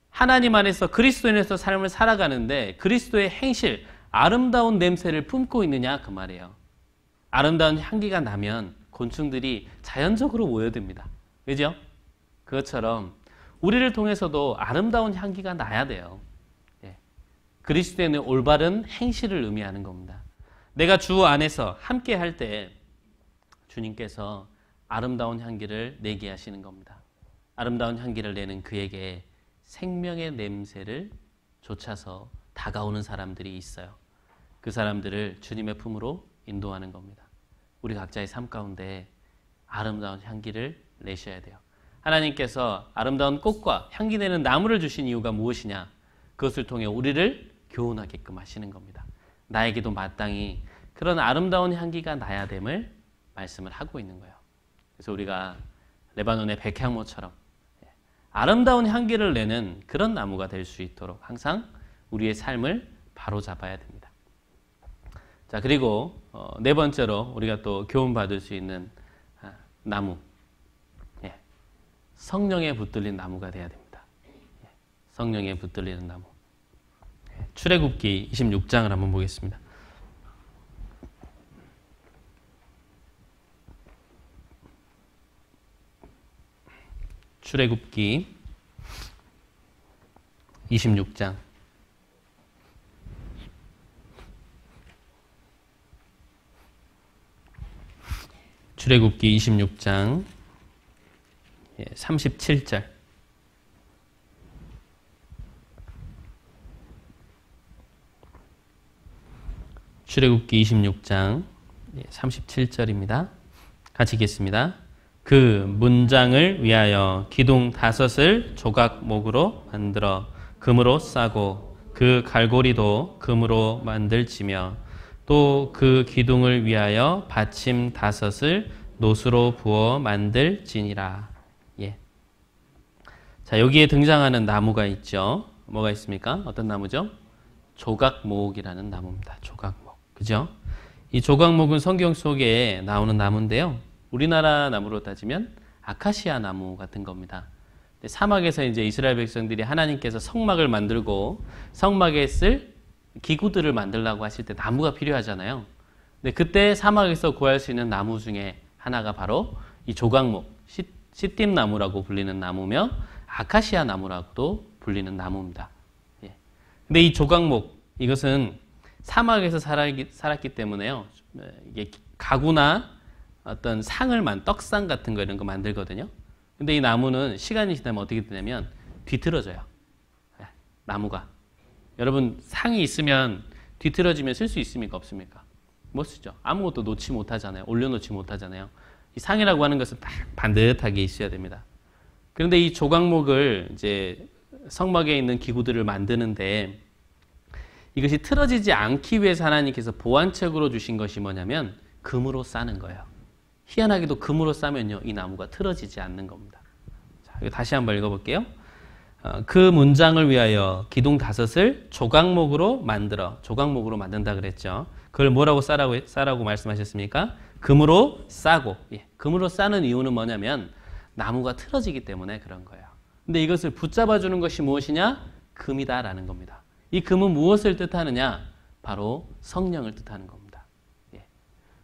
S1: 하나님 안에서 그리스도인에서 삶을 살아가는데 그리스도의 행실, 아름다운 냄새를 품고 있느냐 그 말이에요. 아름다운 향기가 나면 곤충들이 자연적으로 모여듭니다. 그죠? 그것처럼 우리를 통해서도 아름다운 향기가 나야 돼요. 그리스도인의 올바른 행실을 의미하는 겁니다. 내가 주 안에서 함께 할 때 주님께서 아름다운 향기를 내게 하시는 겁니다. 아름다운 향기를 내는 그에게 생명의 냄새를 좇아서 다가오는 사람들이 있어요. 그 사람들을 주님의 품으로 인도하는 겁니다. 우리 각자의 삶 가운데 아름다운 향기를 내셔야 돼요. 하나님께서 아름다운 꽃과 향기 내는 나무를 주신 이유가 무엇이냐? 그것을 통해 우리를 교훈하게끔 하시는 겁니다. 나에게도 마땅히 그런 아름다운 향기가 나야 됨을 말씀을 하고 있는 거예요. 그래서 우리가 레바논의 백향목처럼 아름다운 향기를 내는 그런 나무가 될 수 있도록 항상 우리의 삶을 바로잡아야 됩니다. 자, 그리고 네 번째로 우리가 또 교훈 받을 수 있는 나무. 예. 성령에 붙들린 나무가 돼야 됩니다. 예. 성령에 붙들리는 나무. 예. 출애굽기 26장을 한번 보겠습니다. 출애굽기 26장. 출애굽기 26장 37절. 출애굽기 26장 37절입니다. 같이 읽겠습니다. 그 문장을 위하여 기둥 5을 조각목으로 만들어 금으로 싸고 그 갈고리도 금으로 만들지며 또 그 기둥을 위하여 받침 5을 노수로 부어 만들지니라. 예. 자, 여기에 등장하는 나무가 있죠. 뭐가 있습니까? 어떤 나무죠? 조각목이라는 나무입니다. 조각목. 그죠? 이 조각목은 성경 속에 나오는 나무인데요. 우리나라 나무로 따지면 아카시아 나무 같은 겁니다. 사막에서 이제 이스라엘 백성들이 하나님께서 성막을 만들고 성막에 쓸 기구들을 만들려고 하실 때 나무가 필요하잖아요. 근데 그때 사막에서 구할 수 있는 나무 중에 하나가 바로 이 조각목, 시띠임 나무라고 불리는 나무며 아카시아 나무라고도 불리는 나무입니다. 예. 근데 이 조각목, 이것은 사막에서 살았기 때문에요. 이게 가구나 어떤 상을 떡상 같은 거 이런 거 만들거든요. 근데 이 나무는 시간이 지나면 어떻게 되냐면 뒤틀어져요. 나무가. 여러분 상이 있으면 뒤틀어지면 쓸 수 있습니까? 없습니까? 못 쓰죠. 아무것도 놓지 못하잖아요. 올려놓지 못하잖아요. 이 상이라고 하는 것은 딱 반듯하게 있어야 됩니다. 그런데 이 조각목을 이제 성막에 있는 기구들을 만드는데 이것이 틀어지지 않기 위해서 하나님께서 보완책으로 주신 것이 뭐냐면 금으로 싸는 거예요. 희한하게도 금으로 싸면요, 이 나무가 틀어지지 않는 겁니다. 자, 이거 다시 한번 읽어볼게요. 그 문장을 위하여 기둥 5을 조각목으로 만든다 그랬죠. 그걸 뭐라고 싸라고 말씀하셨습니까? 금으로 싸고. 예, 금으로 싸는 이유는 뭐냐면 나무가 틀어지기 때문에 그런 거예요. 근데 이것을 붙잡아주는 것이 무엇이냐? 금이다라는 겁니다. 이 금은 무엇을 뜻하느냐? 바로 성령을 뜻하는 겁니다. 예.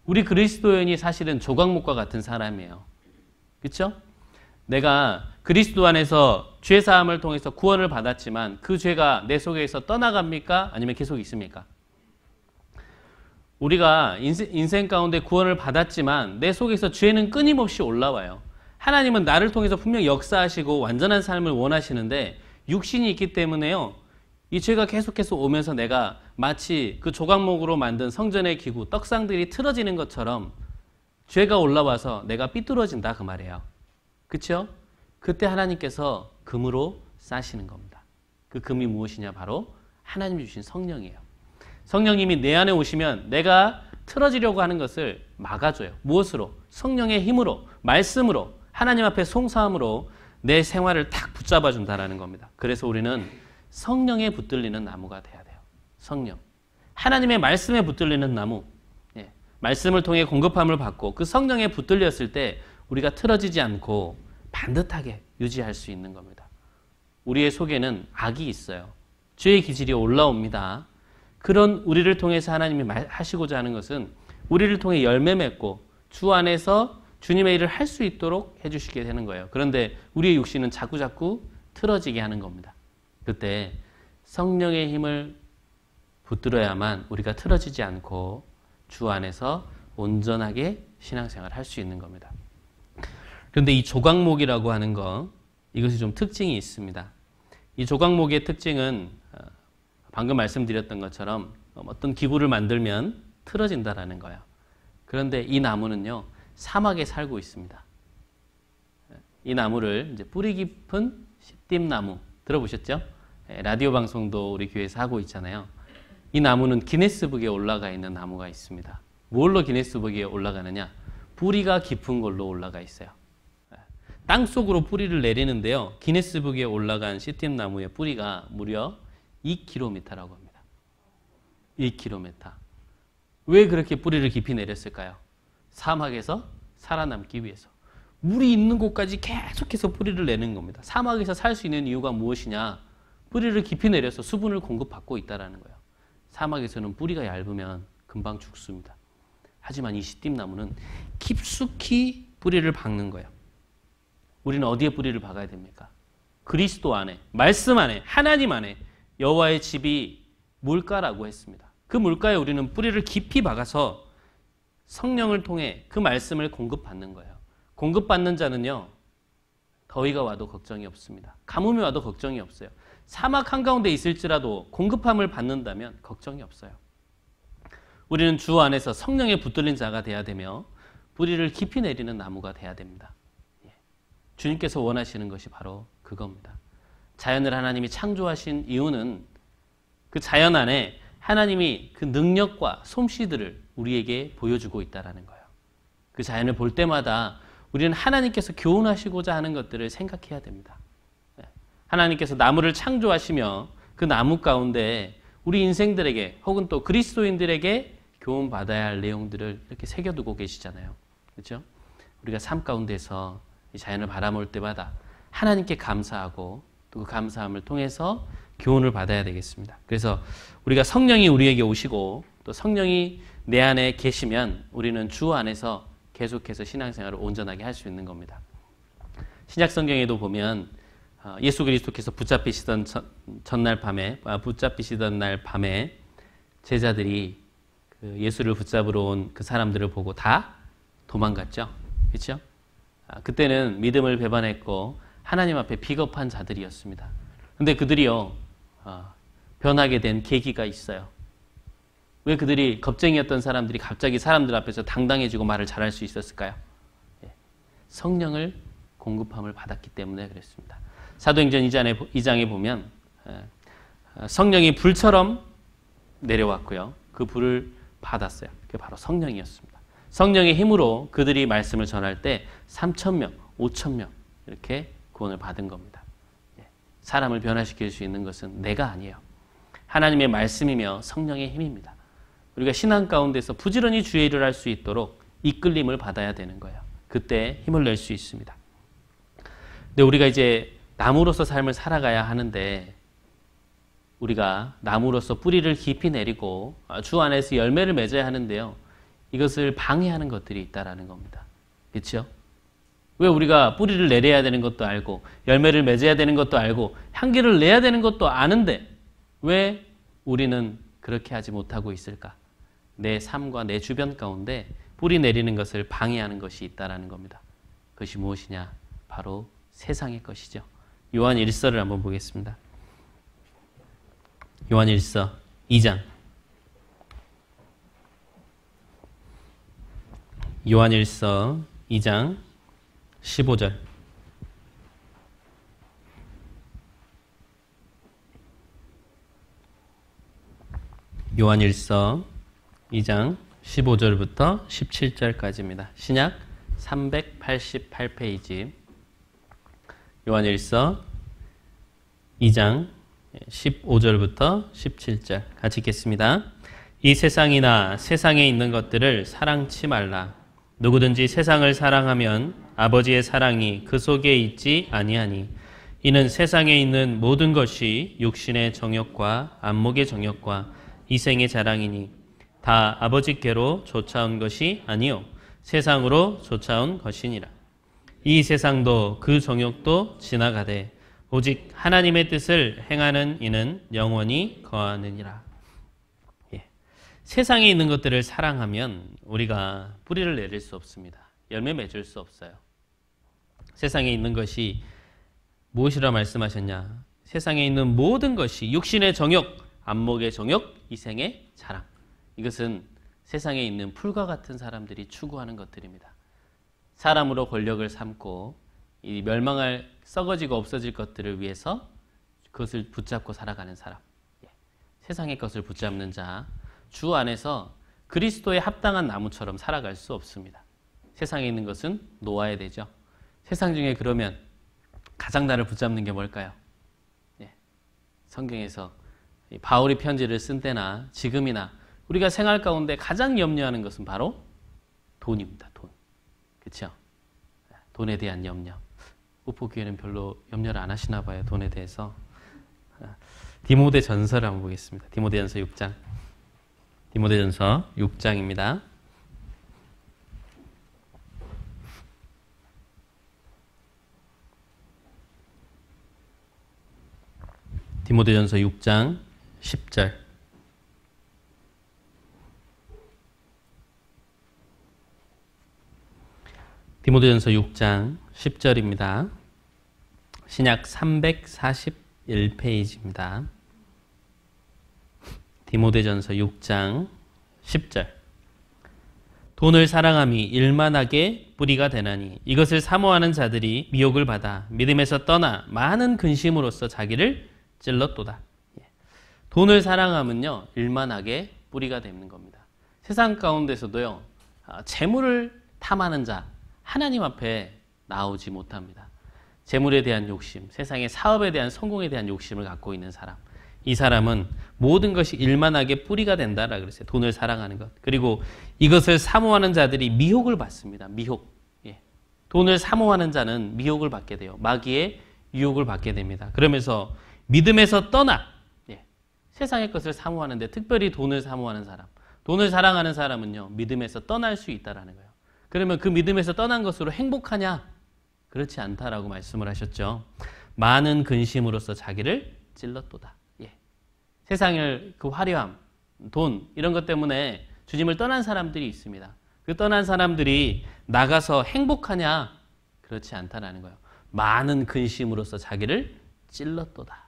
S1: 우리 그리스도인이 사실은 조각목과 같은 사람이에요. 그렇죠? 내가 그리스도 안에서 죄사함을 통해서 구원을 받았지만 그 죄가 내 속에서 떠나갑니까? 아니면 계속 있습니까? 우리가 인생 가운데 구원을 받았지만 내 속에서 죄는 끊임없이 올라와요. 하나님은 나를 통해서 분명히 역사하시고 완전한 삶을 원하시는데 육신이 있기 때문에요. 이 죄가 계속해서 오면서 내가 마치 그 조각목으로 만든 성전의 기구, 떡상들이 틀어지는 것처럼 죄가 올라와서 내가 삐뚤어진다 그 말이에요. 그렇죠? 그때 하나님께서 금으로 싸시는 겁니다. 그 금이 무엇이냐? 바로 하나님이 주신 성령이에요. 성령님이 내 안에 오시면 내가 틀어지려고 하는 것을 막아줘요. 무엇으로? 성령의 힘으로, 말씀으로, 하나님 앞에 송사함으로 내 생활을 탁 붙잡아준다는 겁니다. 그래서 우리는 성령에 붙들리는 나무가 돼야 돼요. 성령. 하나님의 말씀에 붙들리는 나무. 예. 말씀을 통해 공급함을 받고 그 성령에 붙들렸을 때 우리가 틀어지지 않고 반듯하게 유지할 수 있는 겁니다. 우리의 속에는 악이 있어요. 죄의 기질이 올라옵니다. 그런 우리를 통해서 하나님이 하시고자 하는 것은 우리를 통해 열매 맺고 주 안에서 주님의 일을 할 수 있도록 해주시게 되는 거예요. 그런데 우리의 육신은 자꾸자꾸 틀어지게 하는 겁니다. 그때 성령의 힘을 붙들어야만 우리가 틀어지지 않고 주 안에서 온전하게 신앙생활을 할 수 있는 겁니다. 그런데 이 조각목이라고 하는 거, 이것이 좀 특징이 있습니다. 이 조각목의 특징은 방금 말씀드렸던 것처럼 어떤 기구를 만들면 틀어진다라는 거예요. 그런데 이 나무는요, 사막에 살고 있습니다. 이 나무를 이제 뿌리 깊은 시띠임나무 들어보셨죠? 라디오 방송도 우리 교회에서 하고 있잖아요. 이 나무는 기네스북에 올라가 있는 나무가 있습니다. 뭘로 기네스북에 올라가느냐? 뿌리가 깊은 걸로 올라가 있어요. 땅 속으로 뿌리를 내리는데요. 기네스북에 올라간 시띠임 나무의 뿌리가 무려 2km라고 합니다. 2km. 왜 그렇게 뿌리를 깊이 내렸을까요? 사막에서 살아남기 위해서. 물이 있는 곳까지 계속해서 뿌리를 내는 겁니다. 사막에서 살 수 있는 이유가 무엇이냐? 뿌리를 깊이 내려서 수분을 공급받고 있다는 거예요. 사막에서는 뿌리가 얇으면 금방 죽습니다. 하지만 이 시띠나무는 깊숙이 뿌리를 박는 거예요. 우리는 어디에 뿌리를 박아야 됩니까? 그리스도 안에, 말씀 안에, 하나님 안에. 여호와의 집이 물가라고 했습니다. 그 물가에 우리는 뿌리를 깊이 박아서 성령을 통해 그 말씀을 공급받는 거예요. 공급받는 자는요, 더위가 와도 걱정이 없습니다. 가뭄이 와도 걱정이 없어요. 사막 한가운데 있을지라도 공급함을 받는다면 걱정이 없어요. 우리는 주 안에서 성령에 붙들린 자가 돼야 되며 뿌리를 깊이 내리는 나무가 돼야 됩니다. 주님께서 원하시는 것이 바로 그겁니다. 자연을 하나님이 창조하신 이유는 그 자연 안에 하나님이 그 능력과 솜씨들을 우리에게 보여주고 있다는 거예요. 그 자연을 볼 때마다 우리는 하나님께서 교훈하시고자 하는 것들을 생각해야 됩니다. 하나님께서 나무를 창조하시며 그 나무 가운데 우리 인생들에게 혹은 또 그리스도인들에게 교훈받아야 할 내용들을 이렇게 새겨두고 계시잖아요. 그렇죠? 우리가 삶 가운데서 이 자연을 바라볼 때마다 하나님께 감사하고 또 그 감사함을 통해서 교훈을 받아야 되겠습니다. 그래서 우리가 성령이 우리에게 오시고 또 성령이 내 안에 계시면 우리는 주 안에서 계속해서 신앙생활을 온전하게 할 수 있는 겁니다. 신약 성경에도 보면 예수 그리스도께서 붙잡히시던 날 밤에 제자들이 그 예수를 붙잡으러 온 그 사람들을 보고 다 도망갔죠. 그렇죠? 그때는 믿음을 배반했고 하나님 앞에 비겁한 자들이었습니다. 그런데 그들이요, 변하게 된 계기가 있어요. 왜 그들이 겁쟁이였던 사람들이 갑자기 사람들 앞에서 당당해지고 말을 잘할 수 있었을까요? 성령을 공급함을 받았기 때문에 그랬습니다. 사도행전 2장에 보면 성령이 불처럼 내려왔고요. 그 불을 받았어요. 그게 바로 성령이었습니다. 성령의 힘으로 그들이 말씀을 전할 때 3,000명, 5,000명 이렇게 구원을 받은 겁니다. 사람을 변화시킬 수 있는 것은 내가 아니에요. 하나님의 말씀이며 성령의 힘입니다. 우리가 신앙 가운데서 부지런히 주의 일을 할 수 있도록 이끌림을 받아야 되는 거예요. 그때 힘을 낼 수 있습니다. 근데 우리가 이제 나무로서 삶을 살아가야 하는데 우리가 나무로서 뿌리를 깊이 내리고 주 안에서 열매를 맺어야 하는데요. 이것을 방해하는 것들이 있다라는 겁니다. 그렇죠? 왜 우리가 뿌리를 내려야 되는 것도 알고 열매를 맺어야 되는 것도 알고 향기를 내야 되는 것도 아는데 왜 우리는 그렇게 하지 못하고 있을까? 내 삶과 내 주변 가운데 뿌리 내리는 것을 방해하는 것이 있다라는 겁니다. 그것이 무엇이냐? 바로 세상의 것이죠. 요한 1서를 한번 보겠습니다. 요한 1서 2장. 요한 1서 2장 15절. 요한 1서 2장 15절부터 17절까지입니다. 신약 388페이지. 요한 1서 2장 15절부터 17절 같이 읽겠습니다. 이 세상이나 세상에 있는 것들을 사랑치 말라. 누구든지 세상을 사랑하면 아버지의 사랑이 그 속에 있지 아니하니 이는 세상에 있는 모든 것이 육신의 정욕과 안목의 정욕과 이생의 자랑이니 다 아버지께로 쫓아온 것이 아니요 세상으로 쫓아온 것이니라. 이 세상도 그 정욕도 지나가되 오직 하나님의 뜻을 행하는 이는 영원히 거하느니라. 세상에 있는 것들을 사랑하면 우리가 뿌리를 내릴 수 없습니다. 열매 맺을 수 없어요. 세상에 있는 것이 무엇이라 말씀하셨냐? 세상에 있는 모든 것이 육신의 정욕, 안목의 정욕, 이생의 자랑. 이것은 세상에 있는 풀과 같은 사람들이 추구하는 것들입니다. 사람으로 권력을 삼고 이 멸망할 썩어지고 없어질 것들을 위해서 그것을 붙잡고 살아가는 사람. 세상의 것을 붙잡는 자. 주 안에서 그리스도에 합당한 나무처럼 살아갈 수 없습니다. 세상에 있는 것은 놓아야 되죠. 세상 중에 그러면 가장 나를 붙잡는 게 뭘까요? 성경에서 바울이 편지를 쓴 때나 지금이나 우리가 생활 가운데 가장 염려하는 것은 바로 돈입니다. 돈. 그렇죠? 돈에 대한 염려. 우포교회는 별로 염려를 안 하시나 봐요. 돈에 대해서. 디모데전서를 한번 보겠습니다. 디모데전서 6장. 디모데전서 6장입니다. 디모데전서 6장 10절. 디모데전서 6장 10절입니다. 신약 341페이지입니다. 디모데전서 6장 10절. 돈을 사랑함이 일만하게 뿌리가 되나니 이것을 사모하는 자들이 미혹을 받아 믿음에서 떠나 많은 근심으로써 자기를 찔렀도다. 돈을 사랑함은요, 일만하게 뿌리가 되는 겁니다. 세상 가운데서도요, 재물을 탐하는 자, 하나님 앞에 나오지 못합니다. 재물에 대한 욕심, 세상의 사업에 대한 성공에 대한 욕심을 갖고 있는 사람, 이 사람은 모든 것이 일만하게 뿌리가 된다라고 그랬어요. 돈을 사랑하는 것. 그리고 이것을 사모하는 자들이 미혹을 받습니다. 미혹. 돈을 사모하는 자는 미혹을 받게 돼요. 마귀의 유혹을 받게 됩니다. 그러면서 믿음에서 떠나 세상의 것을 사모하는데, 특별히 돈을 사모하는 사람, 돈을 사랑하는 사람은요, 믿음에서 떠날 수 있다라는 거예요. 그러면 그 믿음에서 떠난 것으로 행복하냐? 그렇지 않다라고 말씀을 하셨죠. 많은 근심으로써 자기를 찔렀도다. 세상의 그 화려함, 돈, 이런 것 때문에 주님을 떠난 사람들이 있습니다. 그 떠난 사람들이 나가서 행복하냐? 그렇지 않다라는 거예요. 많은 근심으로써 자기를 찔렀도다.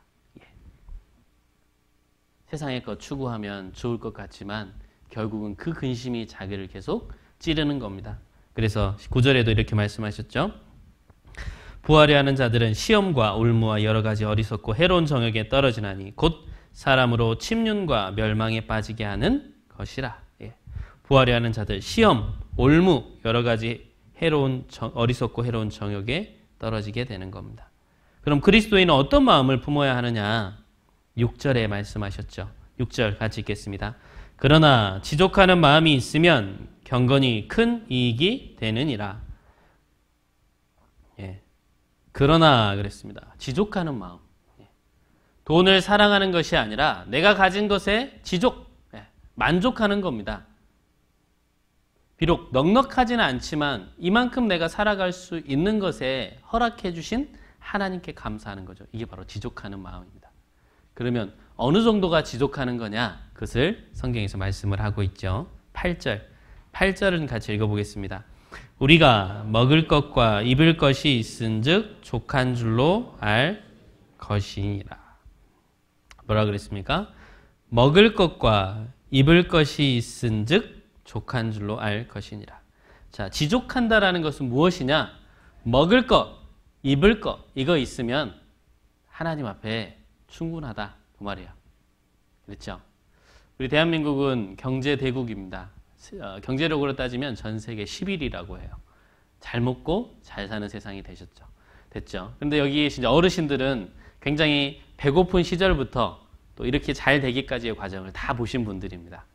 S1: 세상의 것 추구하면 좋을 것 같지만 결국은 그 근심이 자기를 계속 찌르는 겁니다. 그래서 9절에도 이렇게 말씀하셨죠. 부하려 하는 자들은 시험과 올무와 여러 가지 어리석고 해로운 정욕에 떨어지나니 곧 사람으로 침륜과 멸망에 빠지게 하는 것이라. 부하려 하는 자들, 시험, 올무, 여러 가지 어리석고 해로운 정욕에 떨어지게 되는 겁니다. 그럼 그리스도인은 어떤 마음을 품어야 하느냐? 6절에 말씀하셨죠. 6절 같이 읽겠습니다. 그러나 지족하는 마음이 있으면 경건이 큰 이익이 되느니라. 그러나 그랬습니다. 지족하는 마음. 돈을 사랑하는 것이 아니라 내가 가진 것에 만족하는 겁니다. 비록 넉넉하지는 않지만 이만큼 내가 살아갈 수 있는 것에 허락해 주신 하나님께 감사하는 거죠. 이게 바로 지족하는 마음입니다. 그러면 어느 정도가 지족하는 거냐? 그것을 성경에서 말씀을 하고 있죠. 8절은 같이 읽어보겠습니다. 우리가 먹을 것과 입을 것이 있은즉 족한 줄로 알 것이니라. 뭐라 그랬습니까? 먹을 것과 입을 것이 있은즉 족한 줄로 알 것이니라. 자, 지족한다라는 것은 무엇이냐? 먹을 것, 입을 것, 이거 있으면 하나님 앞에 충분하다, 그 말이에요. 그렇죠? 우리 대한민국은 경제 대국입니다. 경제력으로 따지면 전 세계 10위라고 해요. 잘 먹고 잘 사는 세상이 됐죠. 그런데 여기 계신 어르신들은 굉장히 배고픈 시절부터 또 이렇게 잘 되기까지의 과정을 다 보신 분들입니다.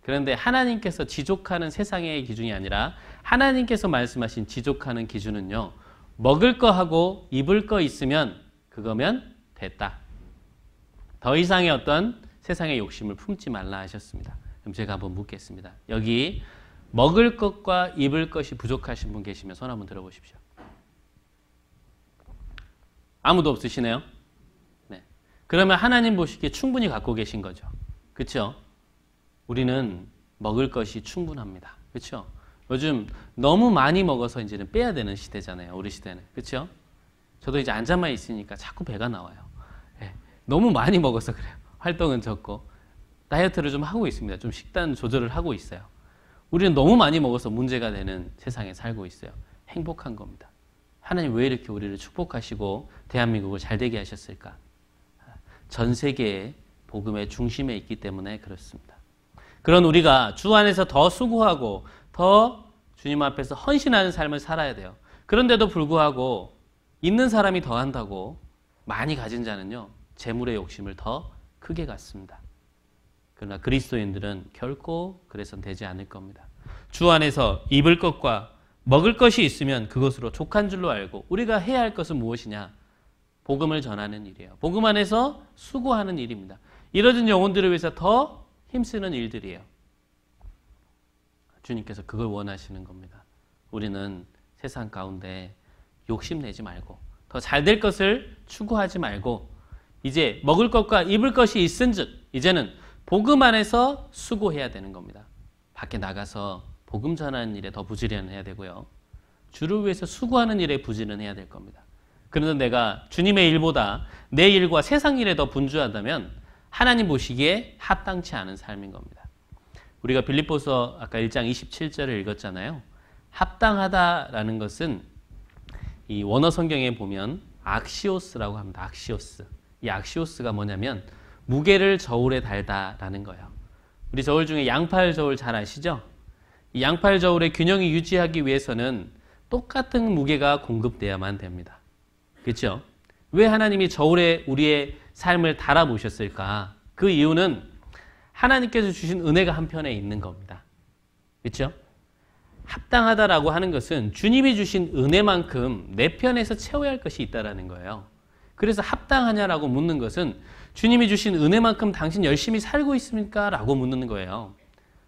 S1: 그런데 하나님께서 지족하는 세상의 기준이 아니라 하나님께서 말씀하신 지족하는 기준은요, 먹을 거 하고 입을 거 있으면 그거면 됐다. 더 이상의 어떤 세상의 욕심을 품지 말라 하셨습니다. 그럼 제가 한번 묻겠습니다. 여기 먹을 것과 입을 것이 부족하신 분 계시면 손 한번 들어보십시오. 아무도 없으시네요? 네. 그러면 하나님 보시기에 충분히 갖고 계신 거죠. 그렇죠? 우리는 먹을 것이 충분합니다. 그렇죠? 요즘 너무 많이 먹어서 이제는 빼야 되는 시대잖아요. 우리 시대는. 그렇죠? 저도 이제 앉아만 있으니까 자꾸 배가 나와요. 네. 너무 많이 먹어서 그래요. 활동은 적고. 다이어트를 좀 하고 있습니다. 좀 식단 조절을 하고 있어요. 우리는 너무 많이 먹어서 문제가 되는 세상에 살고 있어요. 행복한 겁니다. 하나님 왜 이렇게 우리를 축복하시고 대한민국을 잘 되게 하셨을까? 전 세계의 복음의 중심에 있기 때문에 그렇습니다. 그런 우리가 주 안에서 더 수고하고 더 주님 앞에서 헌신하는 삶을 살아야 돼요. 그런데도 불구하고 있는 사람이 더 한다고 많이 가진 자는요, 재물의 욕심을 더 크게 갖습니다. 그러나 그리스도인들은 결코 그래서는 되지 않을 겁니다. 주 안에서 입을 것과 먹을 것이 있으면 그것으로 족한 줄로 알고 우리가 해야 할 것은 무엇이냐? 복음을 전하는 일이에요. 복음 안에서 수고하는 일입니다. 이뤄진 영혼들을 위해서 더 힘쓰는 일들이에요. 주님께서 그걸 원하시는 겁니다. 우리는 세상 가운데 욕심내지 말고 더 잘 될 것을 추구하지 말고 이제 먹을 것과 입을 것이 있은즉 이제는 복음 안에서 수고해야 되는 겁니다. 밖에 나가서 복음 전하는 일에 더 부지런해야 되고요. 주를 위해서 수고하는 일에 부지런해야 될 겁니다. 그런데 내가 주님의 일보다 내 일과 세상 일에 더 분주하다면 하나님 보시기에 합당치 않은 삶인 겁니다. 우리가 빌립보서 아까 1장 27절을 읽었잖아요. 합당하다라는 것은 이 원어 성경에 보면 악시오스라고 합니다. 악시오스. 이 악시오스가 뭐냐면 무게를 저울에 달다라는 거예요. 우리 저울 중에 양팔 저울 잘 아시죠? 이 양팔 저울의 균형이 유지하기 위해서는 똑같은 무게가 공급돼야만 됩니다. 그렇죠? 왜 하나님이 저울에 우리의 삶을 달아보셨을까? 그 이유는 하나님께서 주신 은혜가 한편에 있는 겁니다. 그렇죠? 합당하다라고 하는 것은 주님이 주신 은혜만큼 내 편에서 채워야 할 것이 있다라는 거예요. 그래서 합당하냐라고 묻는 것은 주님이 주신 은혜만큼 당신 열심히 살고 있습니까? 라고 묻는 거예요.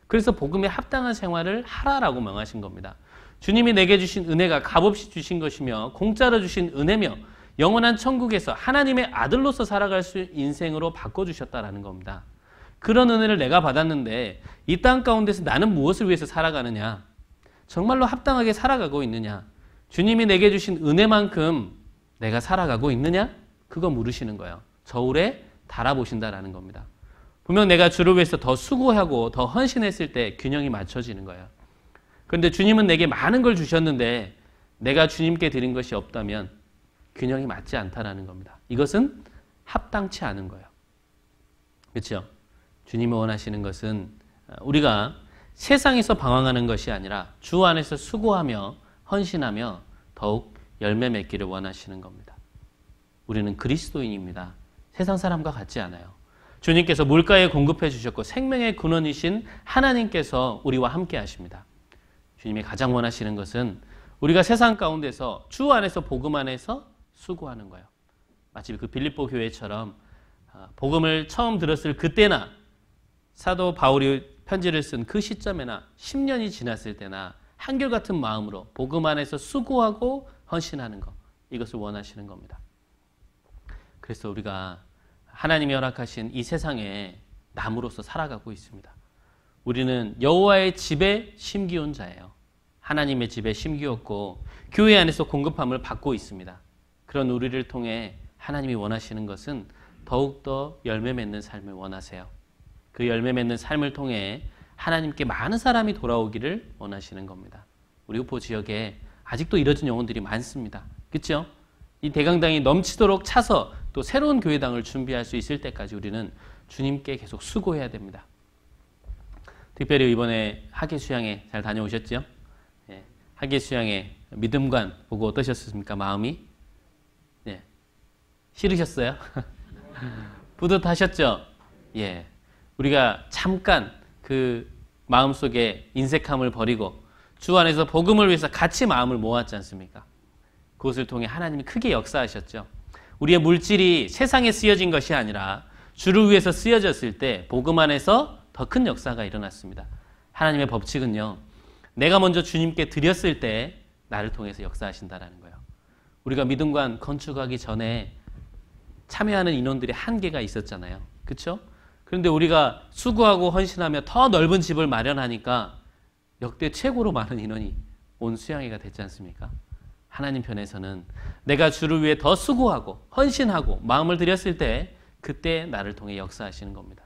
S1: 그래서 복음에 합당한 생활을 하라라고 명하신 겁니다. 주님이 내게 주신 은혜가 값없이 주신 것이며 공짜로 주신 은혜며 영원한 천국에서 하나님의 아들로서 살아갈 수 있는 인생으로 바꿔주셨다라는 겁니다. 그런 은혜를 내가 받았는데 이 땅 가운데서 나는 무엇을 위해서 살아가느냐? 정말로 합당하게 살아가고 있느냐? 주님이 내게 주신 은혜만큼 내가 살아가고 있느냐? 그거 물으시는 거예요. 저울에 달아보신다라는 겁니다. 분명 내가 주를 위해서 더 수고하고 더 헌신했을 때 균형이 맞춰지는 거예요. 그런데 주님은 내게 많은 걸 주셨는데 내가 주님께 드린 것이 없다면 균형이 맞지 않다라는 겁니다. 이것은 합당치 않은 거예요. 그렇죠? 주님이 원하시는 것은 우리가 세상에서 방황하는 것이 아니라 주 안에서 수고하며 헌신하며 더욱 열매 맺기를 원하시는 겁니다. 우리는 그리스도인입니다. 세상 사람과 같지 않아요. 주님께서 물가에 공급해 주셨고 생명의 근원이신 하나님께서 우리와 함께 하십니다. 주님이 가장 원하시는 것은 우리가 세상 가운데서 주 안에서 복음 안에서 수고하는 거예요. 마치 그 빌립보 교회처럼 복음을 처음 들었을 그때나 사도 바울이 편지를 쓴 그 시점에나 10년이 지났을 때나 한결같은 마음으로 복음 안에서 수고하고 헌신하는 것, 이것을 원하시는 겁니다. 그래서 우리가 하나님이 허락하신 이 세상에 나무로서 살아가고 있습니다. 우리는 여호와의 집에 심기온 자예요. 하나님의 집에 심기었고 교회 안에서 공급함을 받고 있습니다. 그런 우리를 통해 하나님이 원하시는 것은 더욱더 열매 맺는 삶을 원하세요. 그 열매 맺는 삶을 통해 하나님께 많은 사람이 돌아오기를 원하시는 겁니다. 우리 후포 지역에 아직도 이뤄진 영혼들이 많습니다. 그렇죠? 이 대강당이 넘치도록 차서 또 새로운 교회당을 준비할 수 있을 때까지 우리는 주님께 계속 수고해야 됩니다. 특별히 이번에 학예 수양회 잘 다녀오셨죠? 예, 학예 수양회 믿음관 보고 어떠셨습니까? 마음이? 예, 싫으셨어요? 뿌듯하셨죠? 예, 우리가 잠깐 그 마음속에 인색함을 버리고 주 안에서 복음을 위해서 같이 마음을 모았지 않습니까? 그것을 통해 하나님이 크게 역사하셨죠. 우리의 물질이 세상에 쓰여진 것이 아니라 주를 위해서 쓰여졌을 때 복음 안에서 더 큰 역사가 일어났습니다. 하나님의 법칙은요, 내가 먼저 주님께 드렸을 때 나를 통해서 역사하신다라는 거예요. 우리가 믿음관 건축하기 전에 참여하는 인원들이 한계가 있었잖아요. 그렇죠? 그런데 우리가 수고하고 헌신하며 더 넓은 집을 마련하니까 역대 최고로 많은 인원이 온 수양회가 됐지 않습니까? 하나님 편에서는 내가 주를 위해 더 수고하고 헌신하고 마음을 들였을 때 그때 나를 통해 역사하시는 겁니다.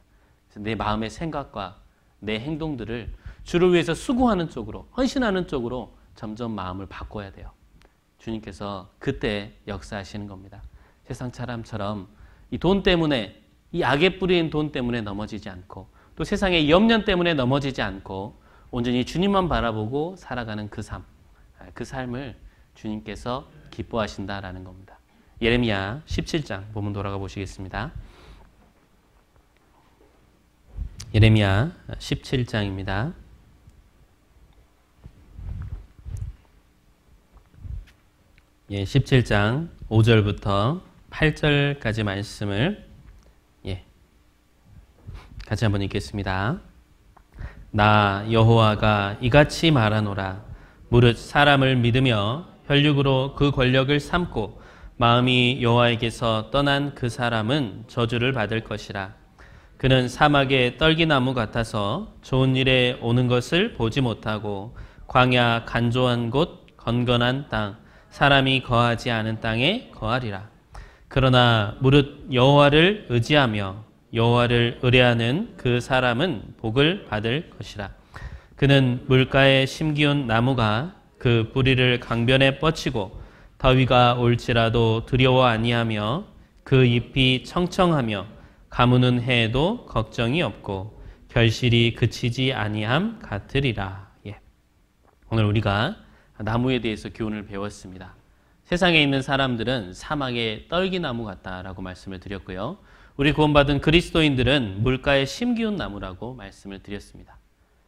S1: 그래서 내 마음의 생각과 내 행동들을 주를 위해서 수고하는 쪽으로 헌신하는 쪽으로 점점 마음을 바꿔야 돼요. 주님께서 그때 역사하시는 겁니다. 세상 사람처럼 이 돈 때문에 이 악에 뿌린 돈 때문에 넘어지지 않고 또 세상의 염려 때문에 넘어지지 않고 온전히 주님만 바라보고 살아가는 그 삶, 그 삶을 주님께서 기뻐하신다라는 겁니다. 예레미야 17장 본문 돌아가 보시겠습니다. 예레미야 17장입니다. 예, 17장 5절부터 8절까지 말씀을 같이 한번 읽겠습니다. 나 여호와가 이같이 말하노라. 무릇 사람을 믿으며 혈육으로 그 권력을 삼고 마음이 여호와에게서 떠난 그 사람은 저주를 받을 것이라. 그는 사막의 떨기나무 같아서 좋은 일에 오는 것을 보지 못하고 광야 간조한 곳 건건한 땅 사람이 거하지 않은 땅에 거하리라. 그러나 무릇 여호와를 의지하며 여호와를 의뢰하는 그 사람은 복을 받을 것이라. 그는 물가에 심기운 나무가 그 뿌리를 강변에 뻗치고 더위가 올지라도 두려워 아니하며 그 잎이 청청하며 가무는 해에도 걱정이 없고 결실이 그치지 아니함 같으리라. 오늘 우리가 나무에 대해서 교훈을 배웠습니다. 세상에 있는 사람들은 사막의 떨기나무 같다라고 말씀을 드렸고요. 우리 구원받은 그리스도인들은 물가에 심기운 나무라고 말씀을 드렸습니다.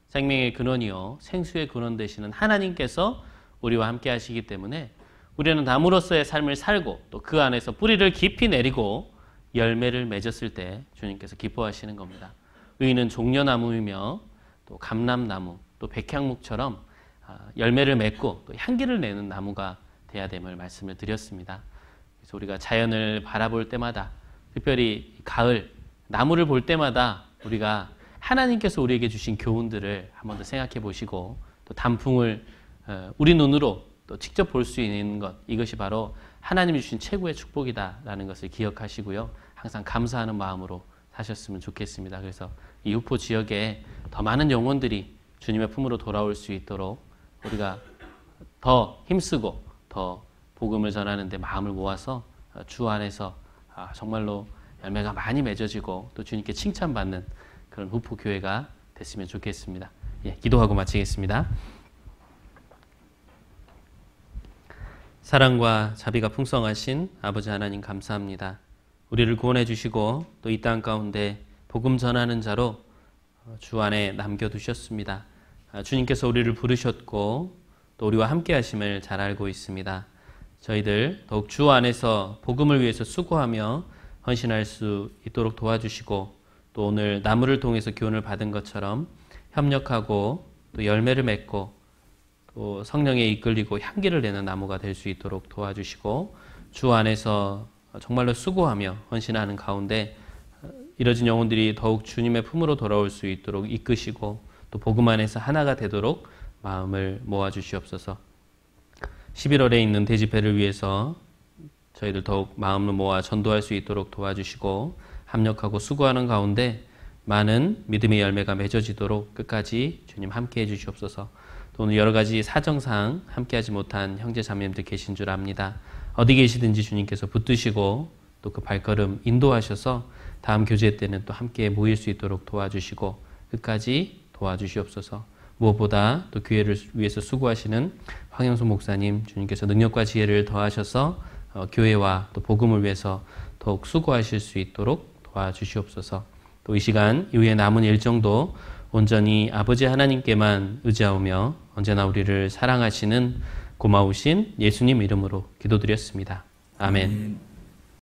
S1: 생명의 근원이요 생수의 근원 되시는 하나님께서 우리와 함께 하시기 때문에 우리는 나무로서의 삶을 살고 또 그 안에서 뿌리를 깊이 내리고 열매를 맺었을 때 주님께서 기뻐하시는 겁니다. 의인은 종려나무이며 또 감람나무 또 백향목처럼 열매를 맺고 또 향기를 내는 나무가 돼야 됨을 말씀을 드렸습니다. 그래서 우리가 자연을 바라볼 때마다 특별히 가을 나무를 볼 때마다 우리가 하나님께서 우리에게 주신 교훈들을 한 번 더 생각해 보시고 또 단풍을 우리 눈으로 또 직접 볼 수 있는 것, 이것이 바로 하나님이 주신 최고의 축복이다라는 것을 기억하시고요. 항상 감사하는 마음으로 사셨으면 좋겠습니다. 그래서 이 후포 지역에 더 많은 영혼들이 주님의 품으로 돌아올 수 있도록 우리가 더 힘쓰고 더 복음을 전하는 데 마음을 모아서 주 안에서 정말로 열매가 많이 맺어지고 또 주님께 칭찬받는 그런 후포 교회가 됐으면 좋겠습니다. 기도하고 마치겠습니다. 사랑과 자비가 풍성하신 아버지 하나님 감사합니다. 우리를 구원해 주시고 또 이 땅 가운데 복음 전하는 자로 주 안에 남겨두셨습니다. 주님께서 우리를 부르셨고 또 우리와 함께 하심을 잘 알고 있습니다. 저희들 더욱 주 안에서 복음을 위해서 수고하며 헌신할 수 있도록 도와주시고 또 오늘 나무를 통해서 교훈을 받은 것처럼 협력하고 또 열매를 맺고 또 성령에 이끌리고 향기를 내는 나무가 될 수 있도록 도와주시고 주 안에서 정말로 수고하며 헌신하는 가운데 이뤄진 영혼들이 더욱 주님의 품으로 돌아올 수 있도록 이끄시고 또 복음 안에서 하나가 되도록 마음을 모아주시옵소서. 11월에 있는 대집회를 위해서 저희들 더욱 마음을 모아 전도할 수 있도록 도와주시고 합력하고 수고하는 가운데 많은 믿음의 열매가 맺어지도록 끝까지 주님 함께해 주시옵소서. 또 오늘 여러 가지 사정상 함께하지 못한 형제 자매님들 계신 줄 압니다. 어디 계시든지 주님께서 붙드시고 또 그 발걸음 인도하셔서 다음 교제 때는 또 함께 모일 수 있도록 도와주시고 끝까지 도와주시옵소서. 무엇보다 또 교회를 위해서 수고하시는 황영수 목사님 주님께서 능력과 지혜를 더하셔서 교회와 또 복음을 위해서 더욱 수고하실 수 있도록 도와주시옵소서. 또 이 시간 이후에 남은 일정도 온전히 아버지 하나님께만 의지하오며 언제나 우리를 사랑하시는 고마우신 예수님 이름으로 기도드렸습니다. 아멘.